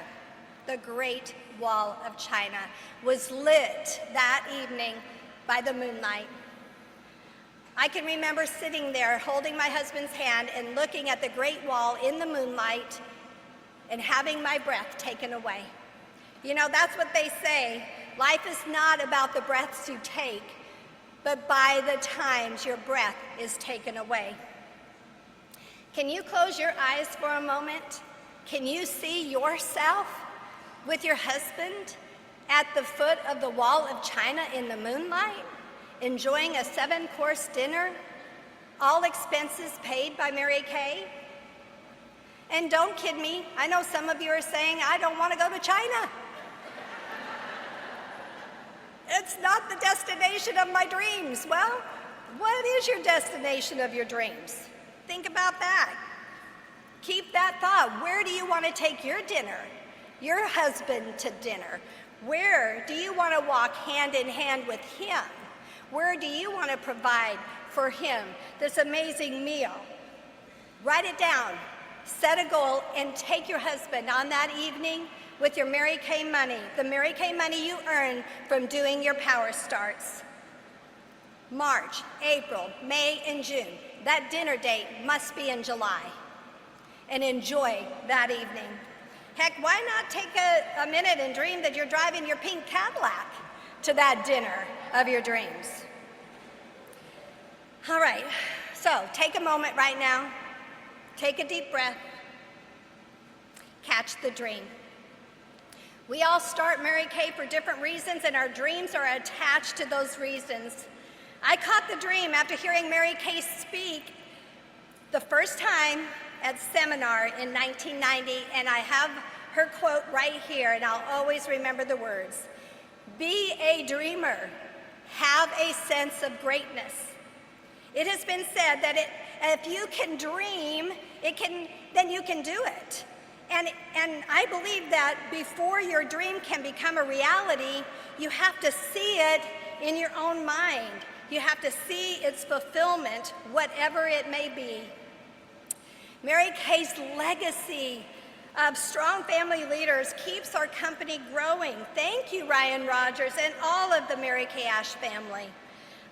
The Great Wall of China was lit that evening by the moonlight. I can remember sitting there holding my husband's hand and looking at the Great Wall in the moonlight and having my breath taken away. You know, that's what they say. Life is not about the breaths you take, but by the times your breath is taken away. Can you close your eyes for a moment? Can you see yourself with your husband at the foot of the Wall of China in the moonlight, enjoying a 7-course dinner All expenses paid by Mary Kay. And don't kid me, I know some of you are saying, I don't want to go to China. It's not the destination of my dreams. Well, what is your destination of your dreams? Think about that. Keep that thought. Where do you want to take your dinner, your husband to dinner? Where do you want to walk hand in hand with him? Where do you want to provide for him this amazing meal? Write it down, set a goal, and take your husband on that evening with your Mary Kay money, the Mary Kay money you earn from doing your Power Starts. March, April, May, and June. That dinner date must be in July. And enjoy that evening. Heck, why not take a minute and dream that you're driving your pink Cadillac to that dinner of your dreams? All right, so take a moment right now. Take a deep breath. Catch the dream. We all start Mary Kay for different reasons, and our dreams are attached to those reasons. I caught the dream after hearing Mary Kay speak the first time at seminar in 1990, and I have her quote right here, and I'll always remember the words. Be a dreamer. Have a sense of greatness. It has been said that if you can dream, then you can do it. And I believe that before your dream can become a reality, you have to see it in your own mind. You have to see its fulfillment, whatever it may be. Mary Kay's legacy of strong family leaders keeps our company growing. Thank you, Ryan Rogers, and all of the Mary Kay Ash family.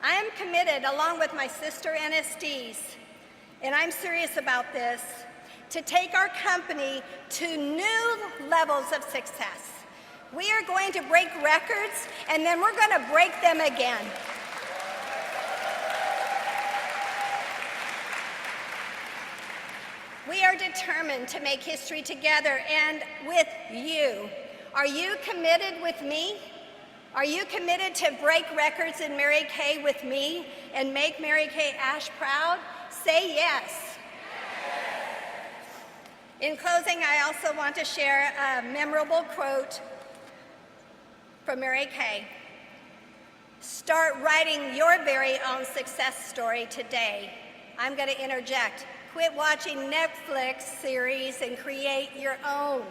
I am committed, along with my sister NSDs, and I'm serious about this, to take our company to new levels of success. We are going to break records, and then we're going to break them again. We are determined to make history together and with you. Are you committed with me? Are you committed to break records in Mary Kay with me and make Mary Kay Ash proud? Say yes. In closing, I also want to share a memorable quote from Mary Kay. Start writing your very own success story today. I'm going to interject. Quit watching Netflix series and create your own.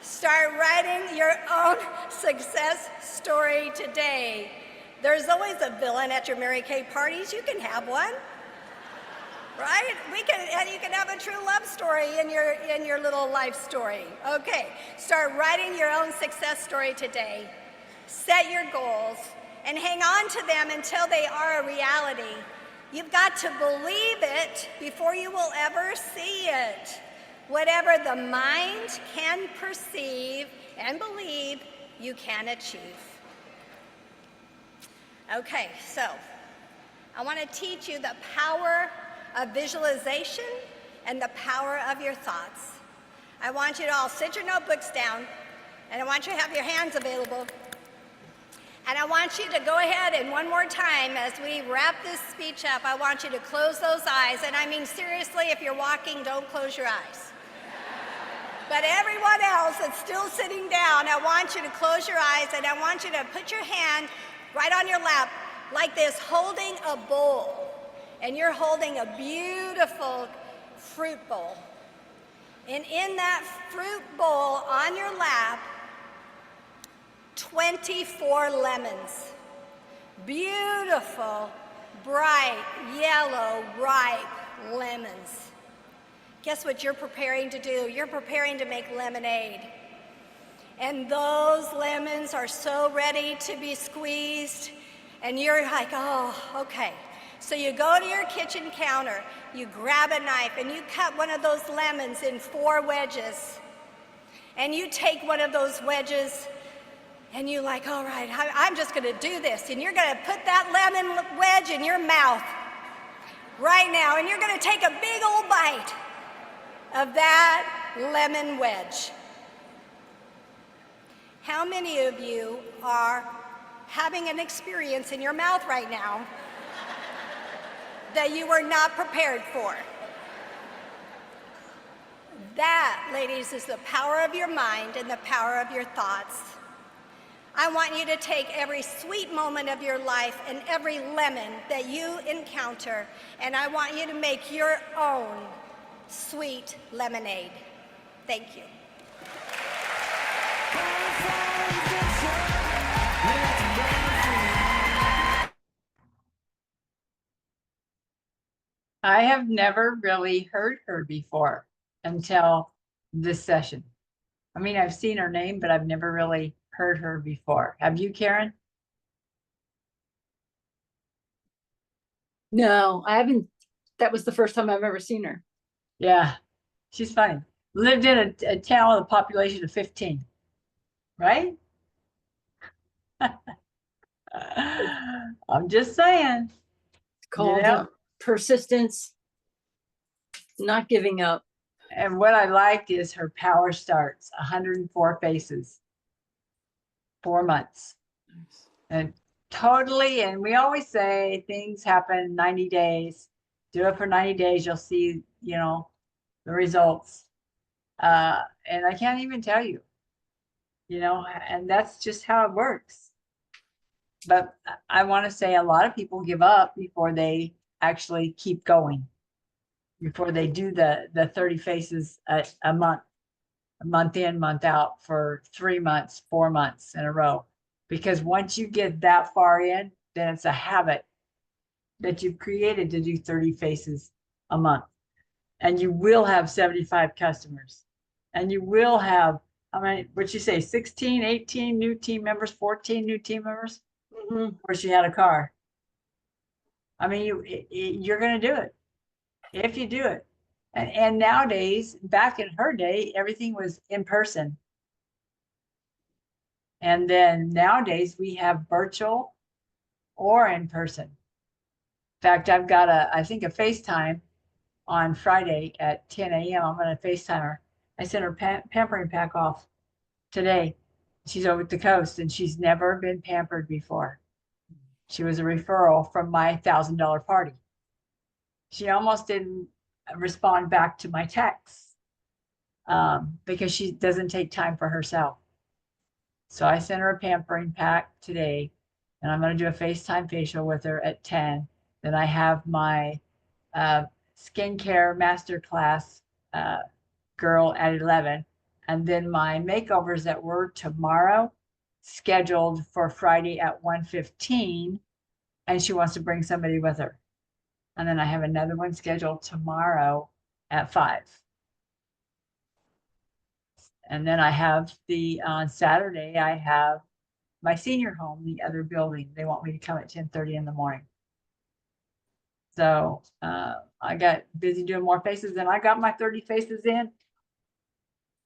Start writing your own success story today. There's always a villain at your Mary Kay parties. You can have one, right? And you can have a true love story in your little life story. Okay, start writing your own success story today. Set your goals and hang on to them until they are a reality. You've got to believe it before you will ever see it. Whatever the mind can perceive and believe, you can achieve. Okay, so I want to teach you the power of visualization and the power of your thoughts. I want you to all sit your notebooks down, and I want you to have your hands available. And I want you to go ahead and one more time as we wrap this speech up, I want you to close those eyes. And I mean, seriously, if you're walking, don't close your eyes. But everyone else that's still sitting down, I want you to close your eyes and I want you to put your hand right on your lap like this, holding a bowl. And you're holding a beautiful fruit bowl. And in that fruit bowl on your lap, 24 lemons. Beautiful, bright, yellow, ripe lemons. Guess what you're preparing to do? You're preparing to make lemonade. And those lemons are so ready to be squeezed. And you're like, oh, okay. So you go to your kitchen counter, you grab a knife, and you cut one of those lemons in 4 wedges. And you take one of those wedges, and you're like, all right, I'm just going to do this. And you're going to put that lemon wedge in your mouth right now. And you're going to take a big old bite of that lemon wedge. How many of you are having an experience in your mouth right now that you were not prepared for. That, ladies, is the power of your mind and the power of your thoughts. I want you to take every sweet moment of your life and every lemon that you encounter, and I want you to make your own sweet lemonade. Thank you. I have never really heard her before until this session. I mean, I've seen her name, but I've never really heard her before. Have you, Karen? No, I haven't. That was the first time I've ever seen her. Yeah, she's funny. Lived in a town with a population of 15, right? I'm just saying. Called Yeah. persistence, not giving up. And what I liked is her power starts 104 faces, 4 months. And totally, and we always say things happen 90 days. Do it for 90 days, you'll see, you know, the results. And I can't even tell you, you know, and that's just how it works. But I want to say a lot of people give up before they actually keep going, before they do the 30 faces a month in, month out for 3 months, 4 months in a row. Because once you get that far in, then it's a habit that you've created to do 30 faces a month. And you will have 75 customers. And you will have, I mean, what'd you say, 16, 18 new team members, 14 new team members? Mhm. Of course, you had a car. I mean, you're going to do it if you do it. And nowadays, back in her day, everything was in person. And then nowadays we have virtual or in person. In fact, I've got I think a FaceTime on Friday at 10 a.m. I'm going to FaceTime her. I sent her pampering pack off today. She's over at the coast and she's never been pampered before. She was a referral from my $1,000 party. She almost didn't respond back to my texts because she doesn't take time for herself. So I sent her a pampering pack today, and I'm going to do a FaceTime facial with her at 10. Then I have my skincare masterclass girl at 11. And then my makeovers that were tomorrow scheduled for Friday at 1:15. And she wants to bring somebody with her. And then I have another one scheduled tomorrow at 5. And then I have on Saturday, I have my senior home, the other building. They want me to come at 10:30 in the morning. So I got busy doing more faces and I got my 30 faces in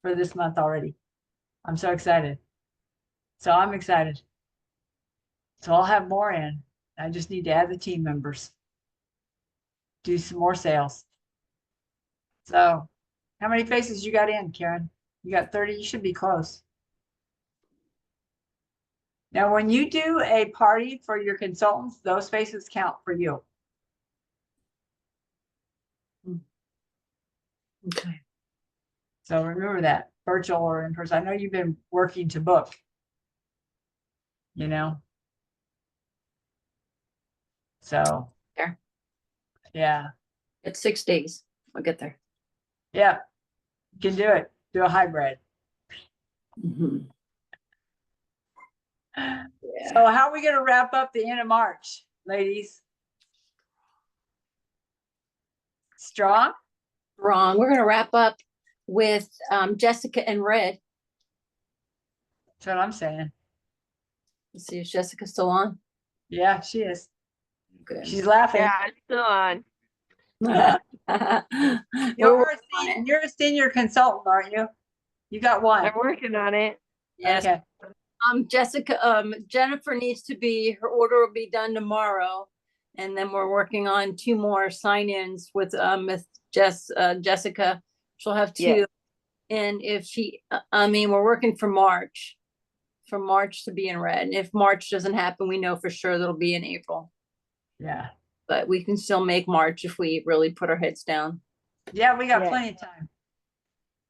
for this month already. I'm so excited. So I'm excited. So I'll have more in. I just need to add the team members. Do some more sales. So how many faces you got in, Karen? You got 30, you should be close. Now, when you do a party for your consultants, those faces count for you. Okay. So remember that, virtual or in person. I know you've been working to book, you know? So. There. Yeah, It's 6 days. I'll get there. yeah, you can do it. Do a hybrid. Mhm. Yeah. So how are we going to wrap up the end of March, ladies? Strong? Wrong. We're going to wrap up with Jessica and Red. That's what I'm saying. Let's see, is Jessica still on? Yeah, she is. Good. She's laughing. Yeah, it's still on. You're a senior consultant, aren't you? You got one. I'm working on it. Yes. Okay. Jessica, Jennifer needs to be, her order will be done tomorrow. And then we're working on 2 more sign-ins with Miss Jessica. She'll have 2. Yeah. And if we're working for March to be in red. And if March doesn't happen, we know for sure that'll be in April. Yeah. but we can still make March if we really put our heads down. Yeah, we got Yeah. plenty of time.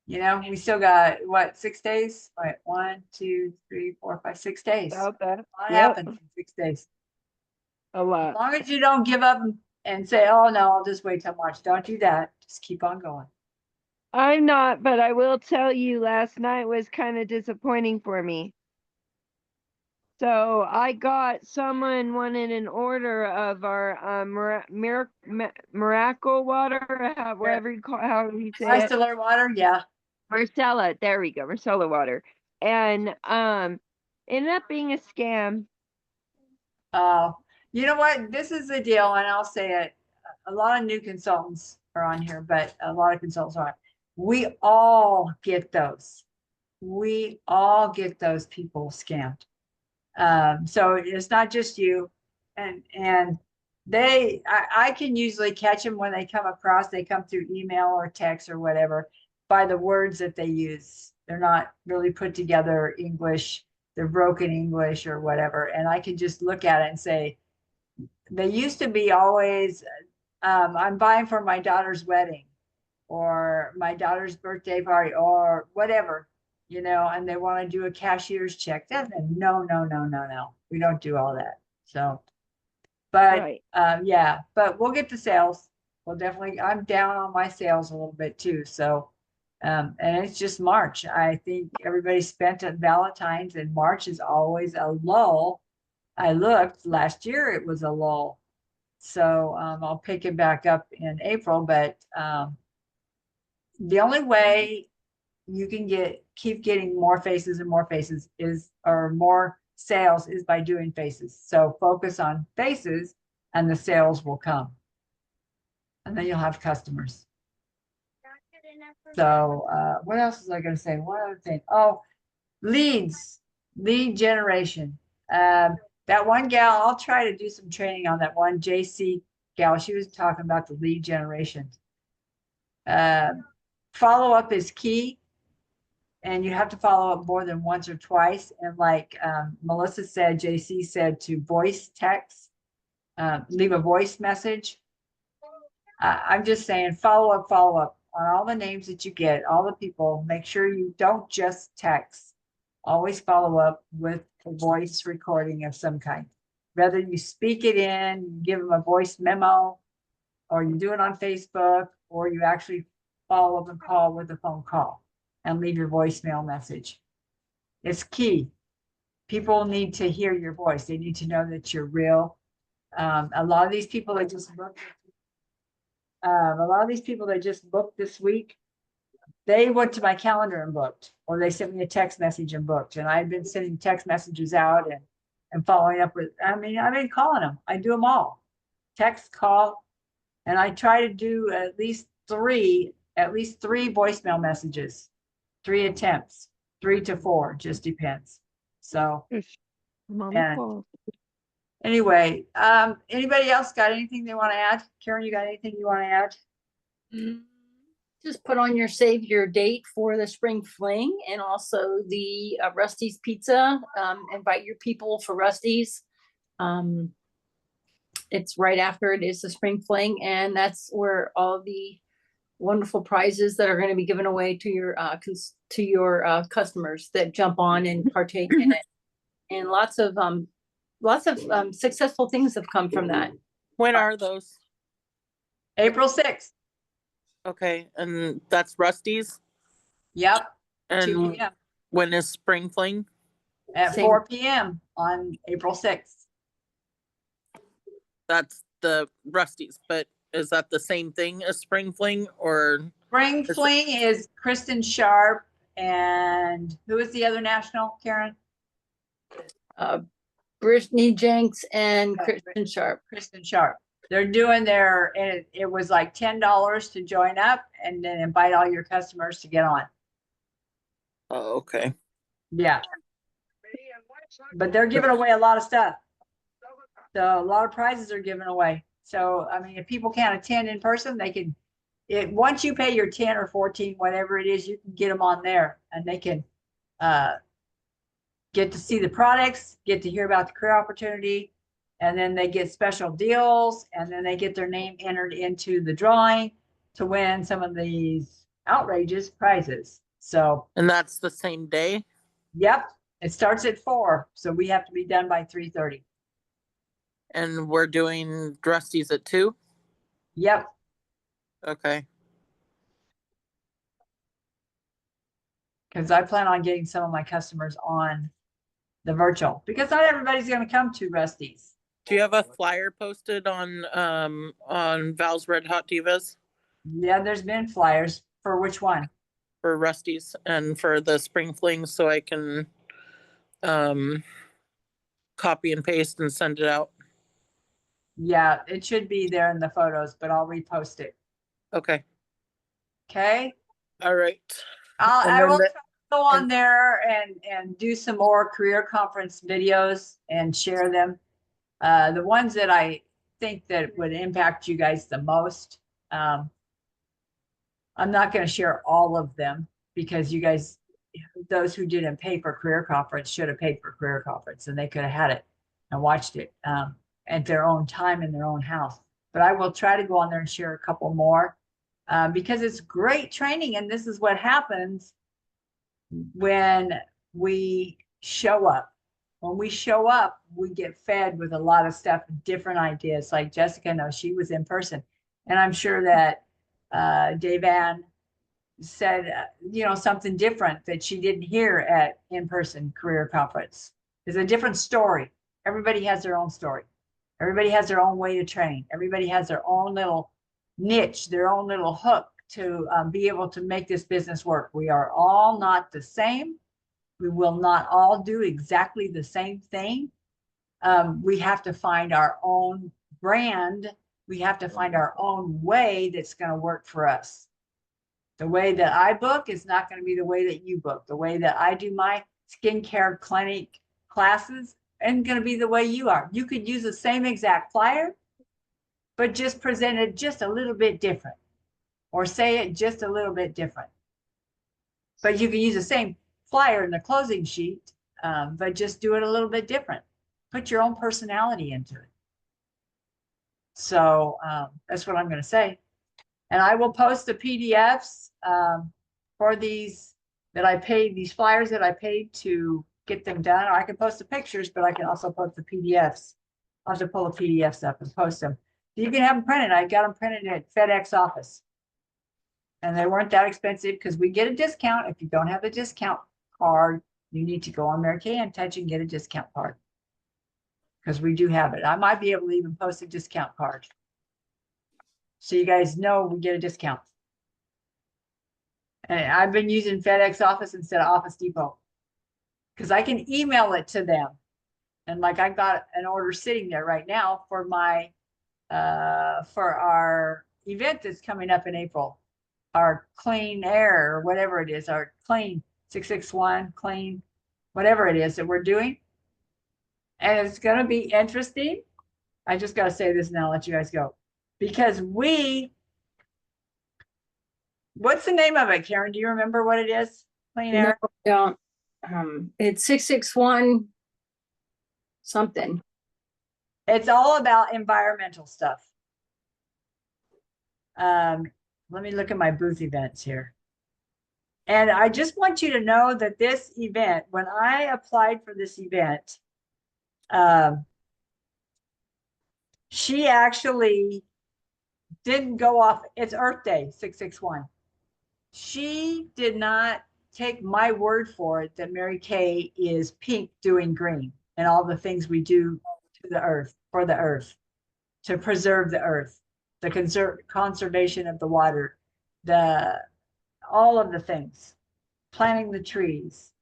You know, we still got, what, 6 days? Wait, 1, 2, 3, 4, 5, 6 days. A About that. lot Yep. happened in 6 days. A As lot. long as you don't give up and say, oh, no, I'll just wait till March. Don't do that. Just keep on going. I'm not, but I will tell you last night was kind of disappointing for me. So I got someone wanted an order of our Miracle water, whatever you call, however you say it. Micellar water, yeah. Marcella, there we go, Marcella water. And ended up being a scam. You know what? This is the deal, and I'll say it. A lot of new consultants are on here, but a lot of consultants aren't. We all get those. We all get those people scammed. So it's not just you. And I can usually catch them when they come across, they come through email or text or whatever, by the words that they use. They're not really put together English, they're broken English or whatever. And I can just look at it and say, they used to be always, I'm buying for my daughter's wedding or my daughter's birthday party or whatever, you know, and they want to do a cashier's check. That's no. We don't do all that. So, but Right. yeah, but we'll get to sales. We'll definitely, I'm down on my sales a little bit too. So, and it's just March. I think everybody spent at Valentine's, and March is always a lull. I looked last year, it was a lull. So I'll pick it back up in April, but the only way you can keep getting more faces and more faces or more sales is by doing faces. So focus on faces and the sales will come. And then you'll have customers. So what else was I going to say? One other thing. Oh, lead generation. That one gal, I'll try to do some training on that one JC gal. She was talking about the lead generation. Follow up is key. And you have to follow up more than once or twice. And like Melissa said, JC said to voice text, leave a voice message. I'm just saying, follow up on all the names that you get, all the people. Make sure you don't just text. Always follow up with a voice recording of some kind. Whether you speak it in, give them a voice memo, or you do it on Facebook, or you actually follow up and call with a phone call and leave your voicemail message. It's key. People need to hear your voice. They need to know that you're real. A lot of these people that just booked this week, they went to my calendar and booked, or they sent me a text message and booked. And I've been sending text messages out and following up with, I've been calling them. I do them all. Text, call, and I try to do at least three voicemail messages, 3 attempts, 3 to 4, just depends. So anyway, anybody else got anything they want to add? Karen, you got anything you want to add? Just put on your save your date for the spring fling and also the Rusty's Pizza. Invite your people for Rusty's. It's right after it is the spring fling, and that's where all the wonderful prizes that are going to be given away to your customers that jump on and partake in it. And lots of successful things have come from that. When are those? April 6th. Okay, and that's Rusty's. Yep. 2 And p.m. when is Spring Fling? at Same. 4 p.m. on April 6th. That's the Rusty's, but is that the same thing as Spring Fling or? Spring Is- Fling is Kristen Sharp and who is the other national, Karen? Brittany Jenks and Kristen Sharp. Kristen Sharp. They're doing it was like $10 to join up and then invite all your customers to get on. Oh, okay. Yeah. But they're giving away a lot of stuff. So a lot of prizes are given away. So, I mean, if people can't attend in person, they can, once you pay your 10 or 14, whatever it is, you can get them on there and they can get to see the products, get to hear about the career opportunity, and then they get special deals, and then they get their name entered into the drawing to win some of these outrageous prizes. So, And that's the same day? yep, it starts at 4, so we have to be done by 3:30. And we're doing Rusty's at 2? Yep. Okay. Because I plan on getting some of my customers on the virtual, because not everybody's going to come to Rusty's. Do you have a flyer posted on Val's Red Hot Divas Yeah, there's been flyers for which one? for Rusty's and for the Spring Flings, so I can copy and paste and send it out? Yeah, it should be there in the photos, but I'll repost it. Okay. Okay. All right. I And then will the- try to go on there and do some more career conference videos and share them. The ones that I think that would impact you guys the most. I'm not going to share all of them because you guys, those who didn't pay for career conference should have paid for career conference, and they could have had it and watched it at their own time in their own house. But I will try to go on there and share a couple more because it's great training, and this is what happens when we show up. When we show up, we get fed with a lot of stuff, different ideas. Like Jessica knows, she was in person, and I'm sure that Dave Ann said, something different that she didn't hear at in-person career conference. It's a different story. Everybody has their own story. Everybody has their own way to train. Everybody has their own little niche, their own little hook to be able to make this business work. We are all not the same. We will not all do exactly the same thing. We have to find our own brand. We have to find our own way that's going to work for us. The way that I book is not going to be the way that you book. The way that I do my skincare clinic classes isn't going to be the way you are. You could use the same exact flyer, but just present it just a little bit different, or say it just a little bit different. But you can use the same flyer in the closing sheet, but just do it a little bit different. Put your own personality into it. So that's what I'm going to say. And I will post the PDFs for these that I paid, these flyers that I paid to get them done. Or I can post the pictures, but I can also post the PDFs. I'll have to pull the PDFs up and post them. You can have them printed. I got them printed at FedEx office. And they weren't that expensive because we get a discount. If you don't have a discount card, you need to go on Mary Kay InTouch and get a discount card. Because we do have it. I might be able to even post a discount card, so you guys know we get a discount. And I've been using FedEx office instead of Office Depot because I can email it to them. And like I got an order sitting there right now for my for our event that's coming up in April, our clean air or whatever it is, our clean 661 clean, whatever it is that we're doing. And it's going to be interesting. I just got to say this and I'll let you guys go. Because what's the name of it, Karen? Do you remember what it is? Clean air? No, don't. It's 661 something. It's all about environmental stuff. Let me look at my booth events here. And I just want you to know that this event, when I applied for this event, she actually didn't go off. It's Earth Day 661. She did not take my word for it that Mary Kay is pink doing green and all the things we do to the earth, for the earth, to preserve the earth, the conservation of the water, all of the things, planting the trees,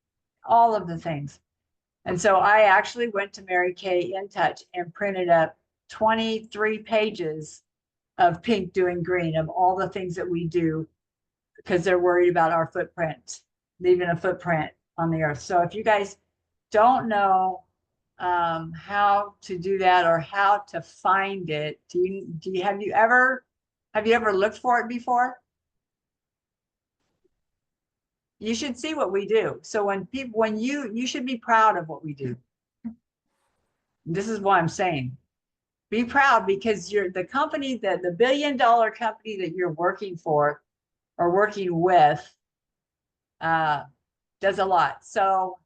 all of the things. And so I actually went to Mary Kay InTouch and printed up 23 pages of pink doing green, of all the things that we do, because they're worried about our footprint, leaving a footprint on the earth. So if you guys don't know how to do that or how to find it, have you ever looked for it before? You should see what we do. So when you should be proud of what we do. This is what I'm saying. Be proud because you're the company that the $1 billion company that you're working for or working with does a lot. So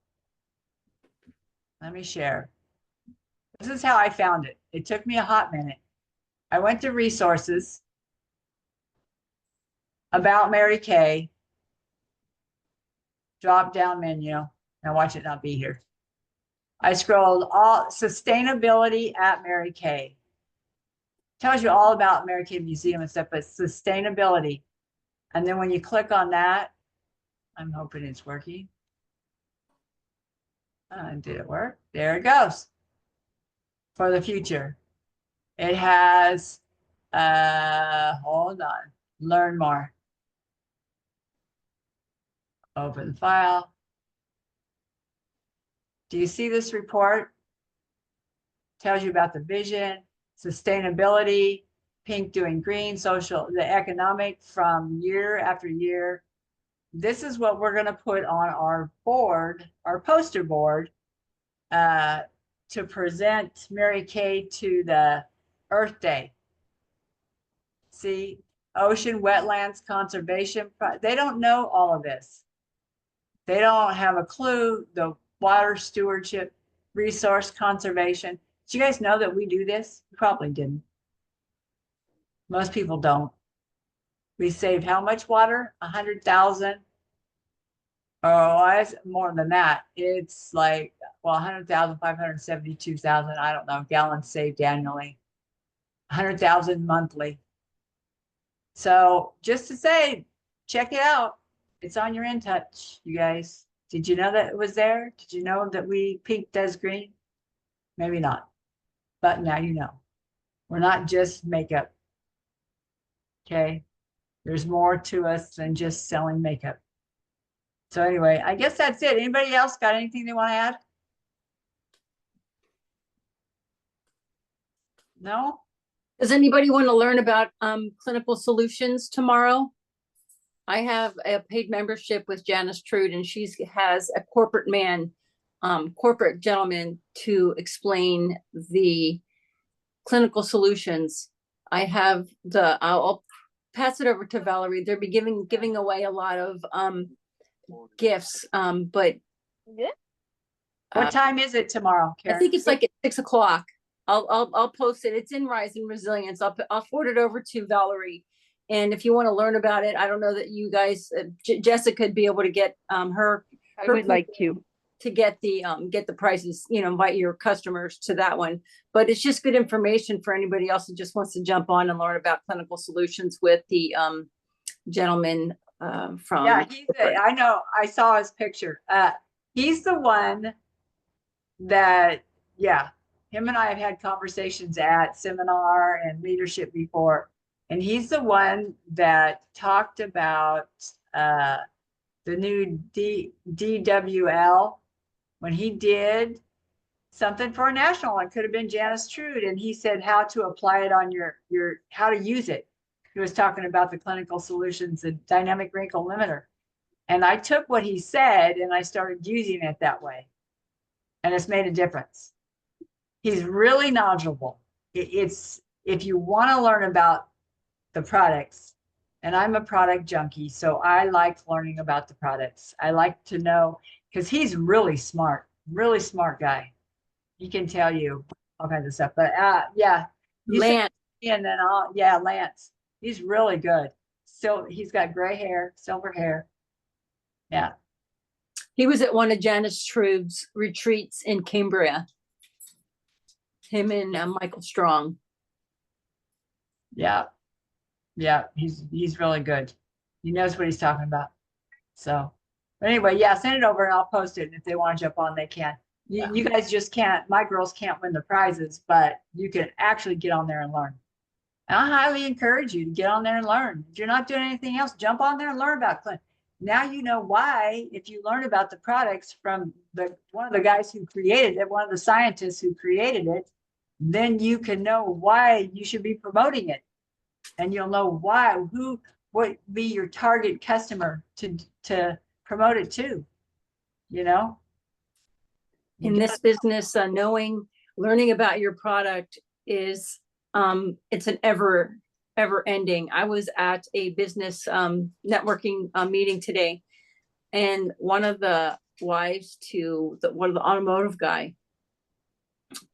let me share. This is how I found it. It took me a hot minute. I went to resources, about Mary Kay, drop down menu. Now watch it not be here. I scrolled all sustainability at Mary Kay. Tells you all about Mary Kay Museum and stuff, but sustainability. And then when you click on that, I'm hoping it's working. Did it work? There it goes. For the future. It has, hold on, learn more. Open file. Do you see this report? Tells you about the vision, sustainability, pink doing green, social, the economic from year after year. This is what we're going to put on our board, our poster board, to present Mary Kay to the Earth Day. See, ocean wetlands conservation, they don't know all of this. They don't have a clue, the water stewardship, resource conservation. Do you guys know that we do this? You probably didn't. Most people don't. We saved how much water? 100,000. Oh, it's more than that. It's like, well, 100,000, 572,000, I don't know, gallons saved annually. 100,000 monthly. So just to say, check it out. It's on your In Touch, you guys. Did you know that it was there? Did you know that pink does green? Maybe not, but now you know. We're not just makeup. Okay. There's more to us than just selling makeup. So anyway, I guess that's it. Anybody else got anything they want to add? No? Does anybody want to learn about Clinical Solutions tomorrow? I have a paid membership with Janice Trude, and she has a corporate gentleman to explain the Clinical Solutions. I'll pass it over to Valerie. They'll be giving away a lot of gifts, but What time is it tomorrow, Karen? I think it's like at 6 o'clock. I'll post it. It's in Rise and Resilience. I'll forward it over to Valerie. And if you want to learn about it, I don't know that you guys, Jessica would be able to get her. I would like to get the prices, invite your customers to that one. But it's just good information for anybody else who just wants to jump on and learn about Clinical Solutions with the gentleman from. Yeah, I know, I saw his picture. He's the one that, yeah, him and I have had conversations at seminar and leadership before. And he's the one that talked about the new DWL when he did something for a national. It could have been Janice Trude, and he said how to apply it on your how to use it. He was talking about the Clinical Solutions, the dynamic wrinkle limiter. And I took what he said and I started using it that way. And it's made a difference. He's really knowledgeable. It's if you want to learn about the products, and I'm a product junkie, so I like learning about the products. I like to know, because he's really smart guy. He can tell you all kinds of stuff. But yeah, Lance. And then Lance. He's really good. So he's got gray hair, silver hair. Yeah. He was at one of Janice Trude's retreats in Cambria. Him and Michael Strong. Yeah. He's really good. He knows what he's talking about. So, but anyway, yeah, send it over and I'll post it. And if they want to jump on, they can. You guys just can't. My girls can't win the prizes, but you can actually get on there and learn. And I highly encourage you to get on there and learn. If you're not doing anything else, jump on there and learn about Clint. Now you know why. If you learn about the products from one of the guys who created it, one of the scientists who created it, then you can know why you should be promoting it. And you'll know what be your target customer to promote it to, In this business, learning about your product is, it's an ever ending. I was at a business networking meeting today, and one of the wives to one of the automotive guy,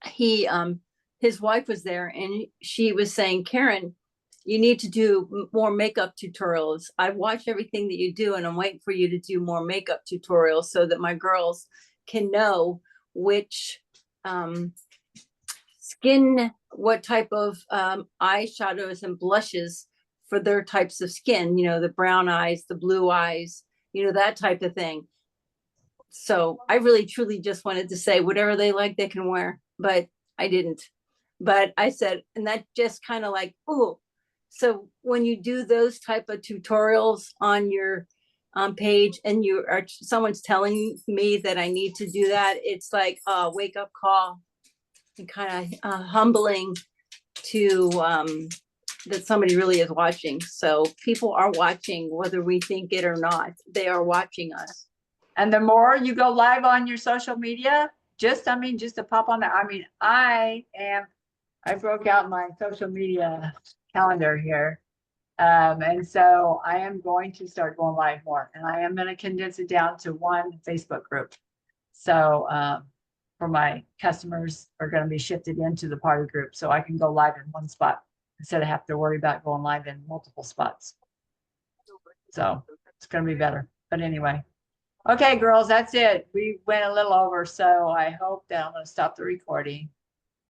his wife was there, and she was saying, Karen, you need to do more makeup tutorials. I've watched everything that you do, and I'm waiting for you to do more makeup tutorials so that my girls can know which skin, what type of eyeshadows and blushes for their types of skin, you know, the brown eyes, the blue eyes, you know, that type of thing. So I really truly just wanted to say whatever they like, they can wear, but I didn't. But I said, and that just kind of like, oh, so when you do those type of tutorials on your page, and you are, someone's telling me that I need to do that, it's like a wake up call, and kind of humbling to that somebody really is watching. So people are watching, whether we think it or not, they are watching us. And the more you go live on your social media, just to pop on there. I broke out my social media calendar here. And so I am going to start going live more, and I am going to condense it down to one Facebook group. So, for my customers are going to be shifted into the party group, so I can go live in one spot instead of have to worry about going live in multiple spots. So it's going to be better. But anyway. Okay, girls, that's it. We went a little over, so I hope that I'm going to stop the recording.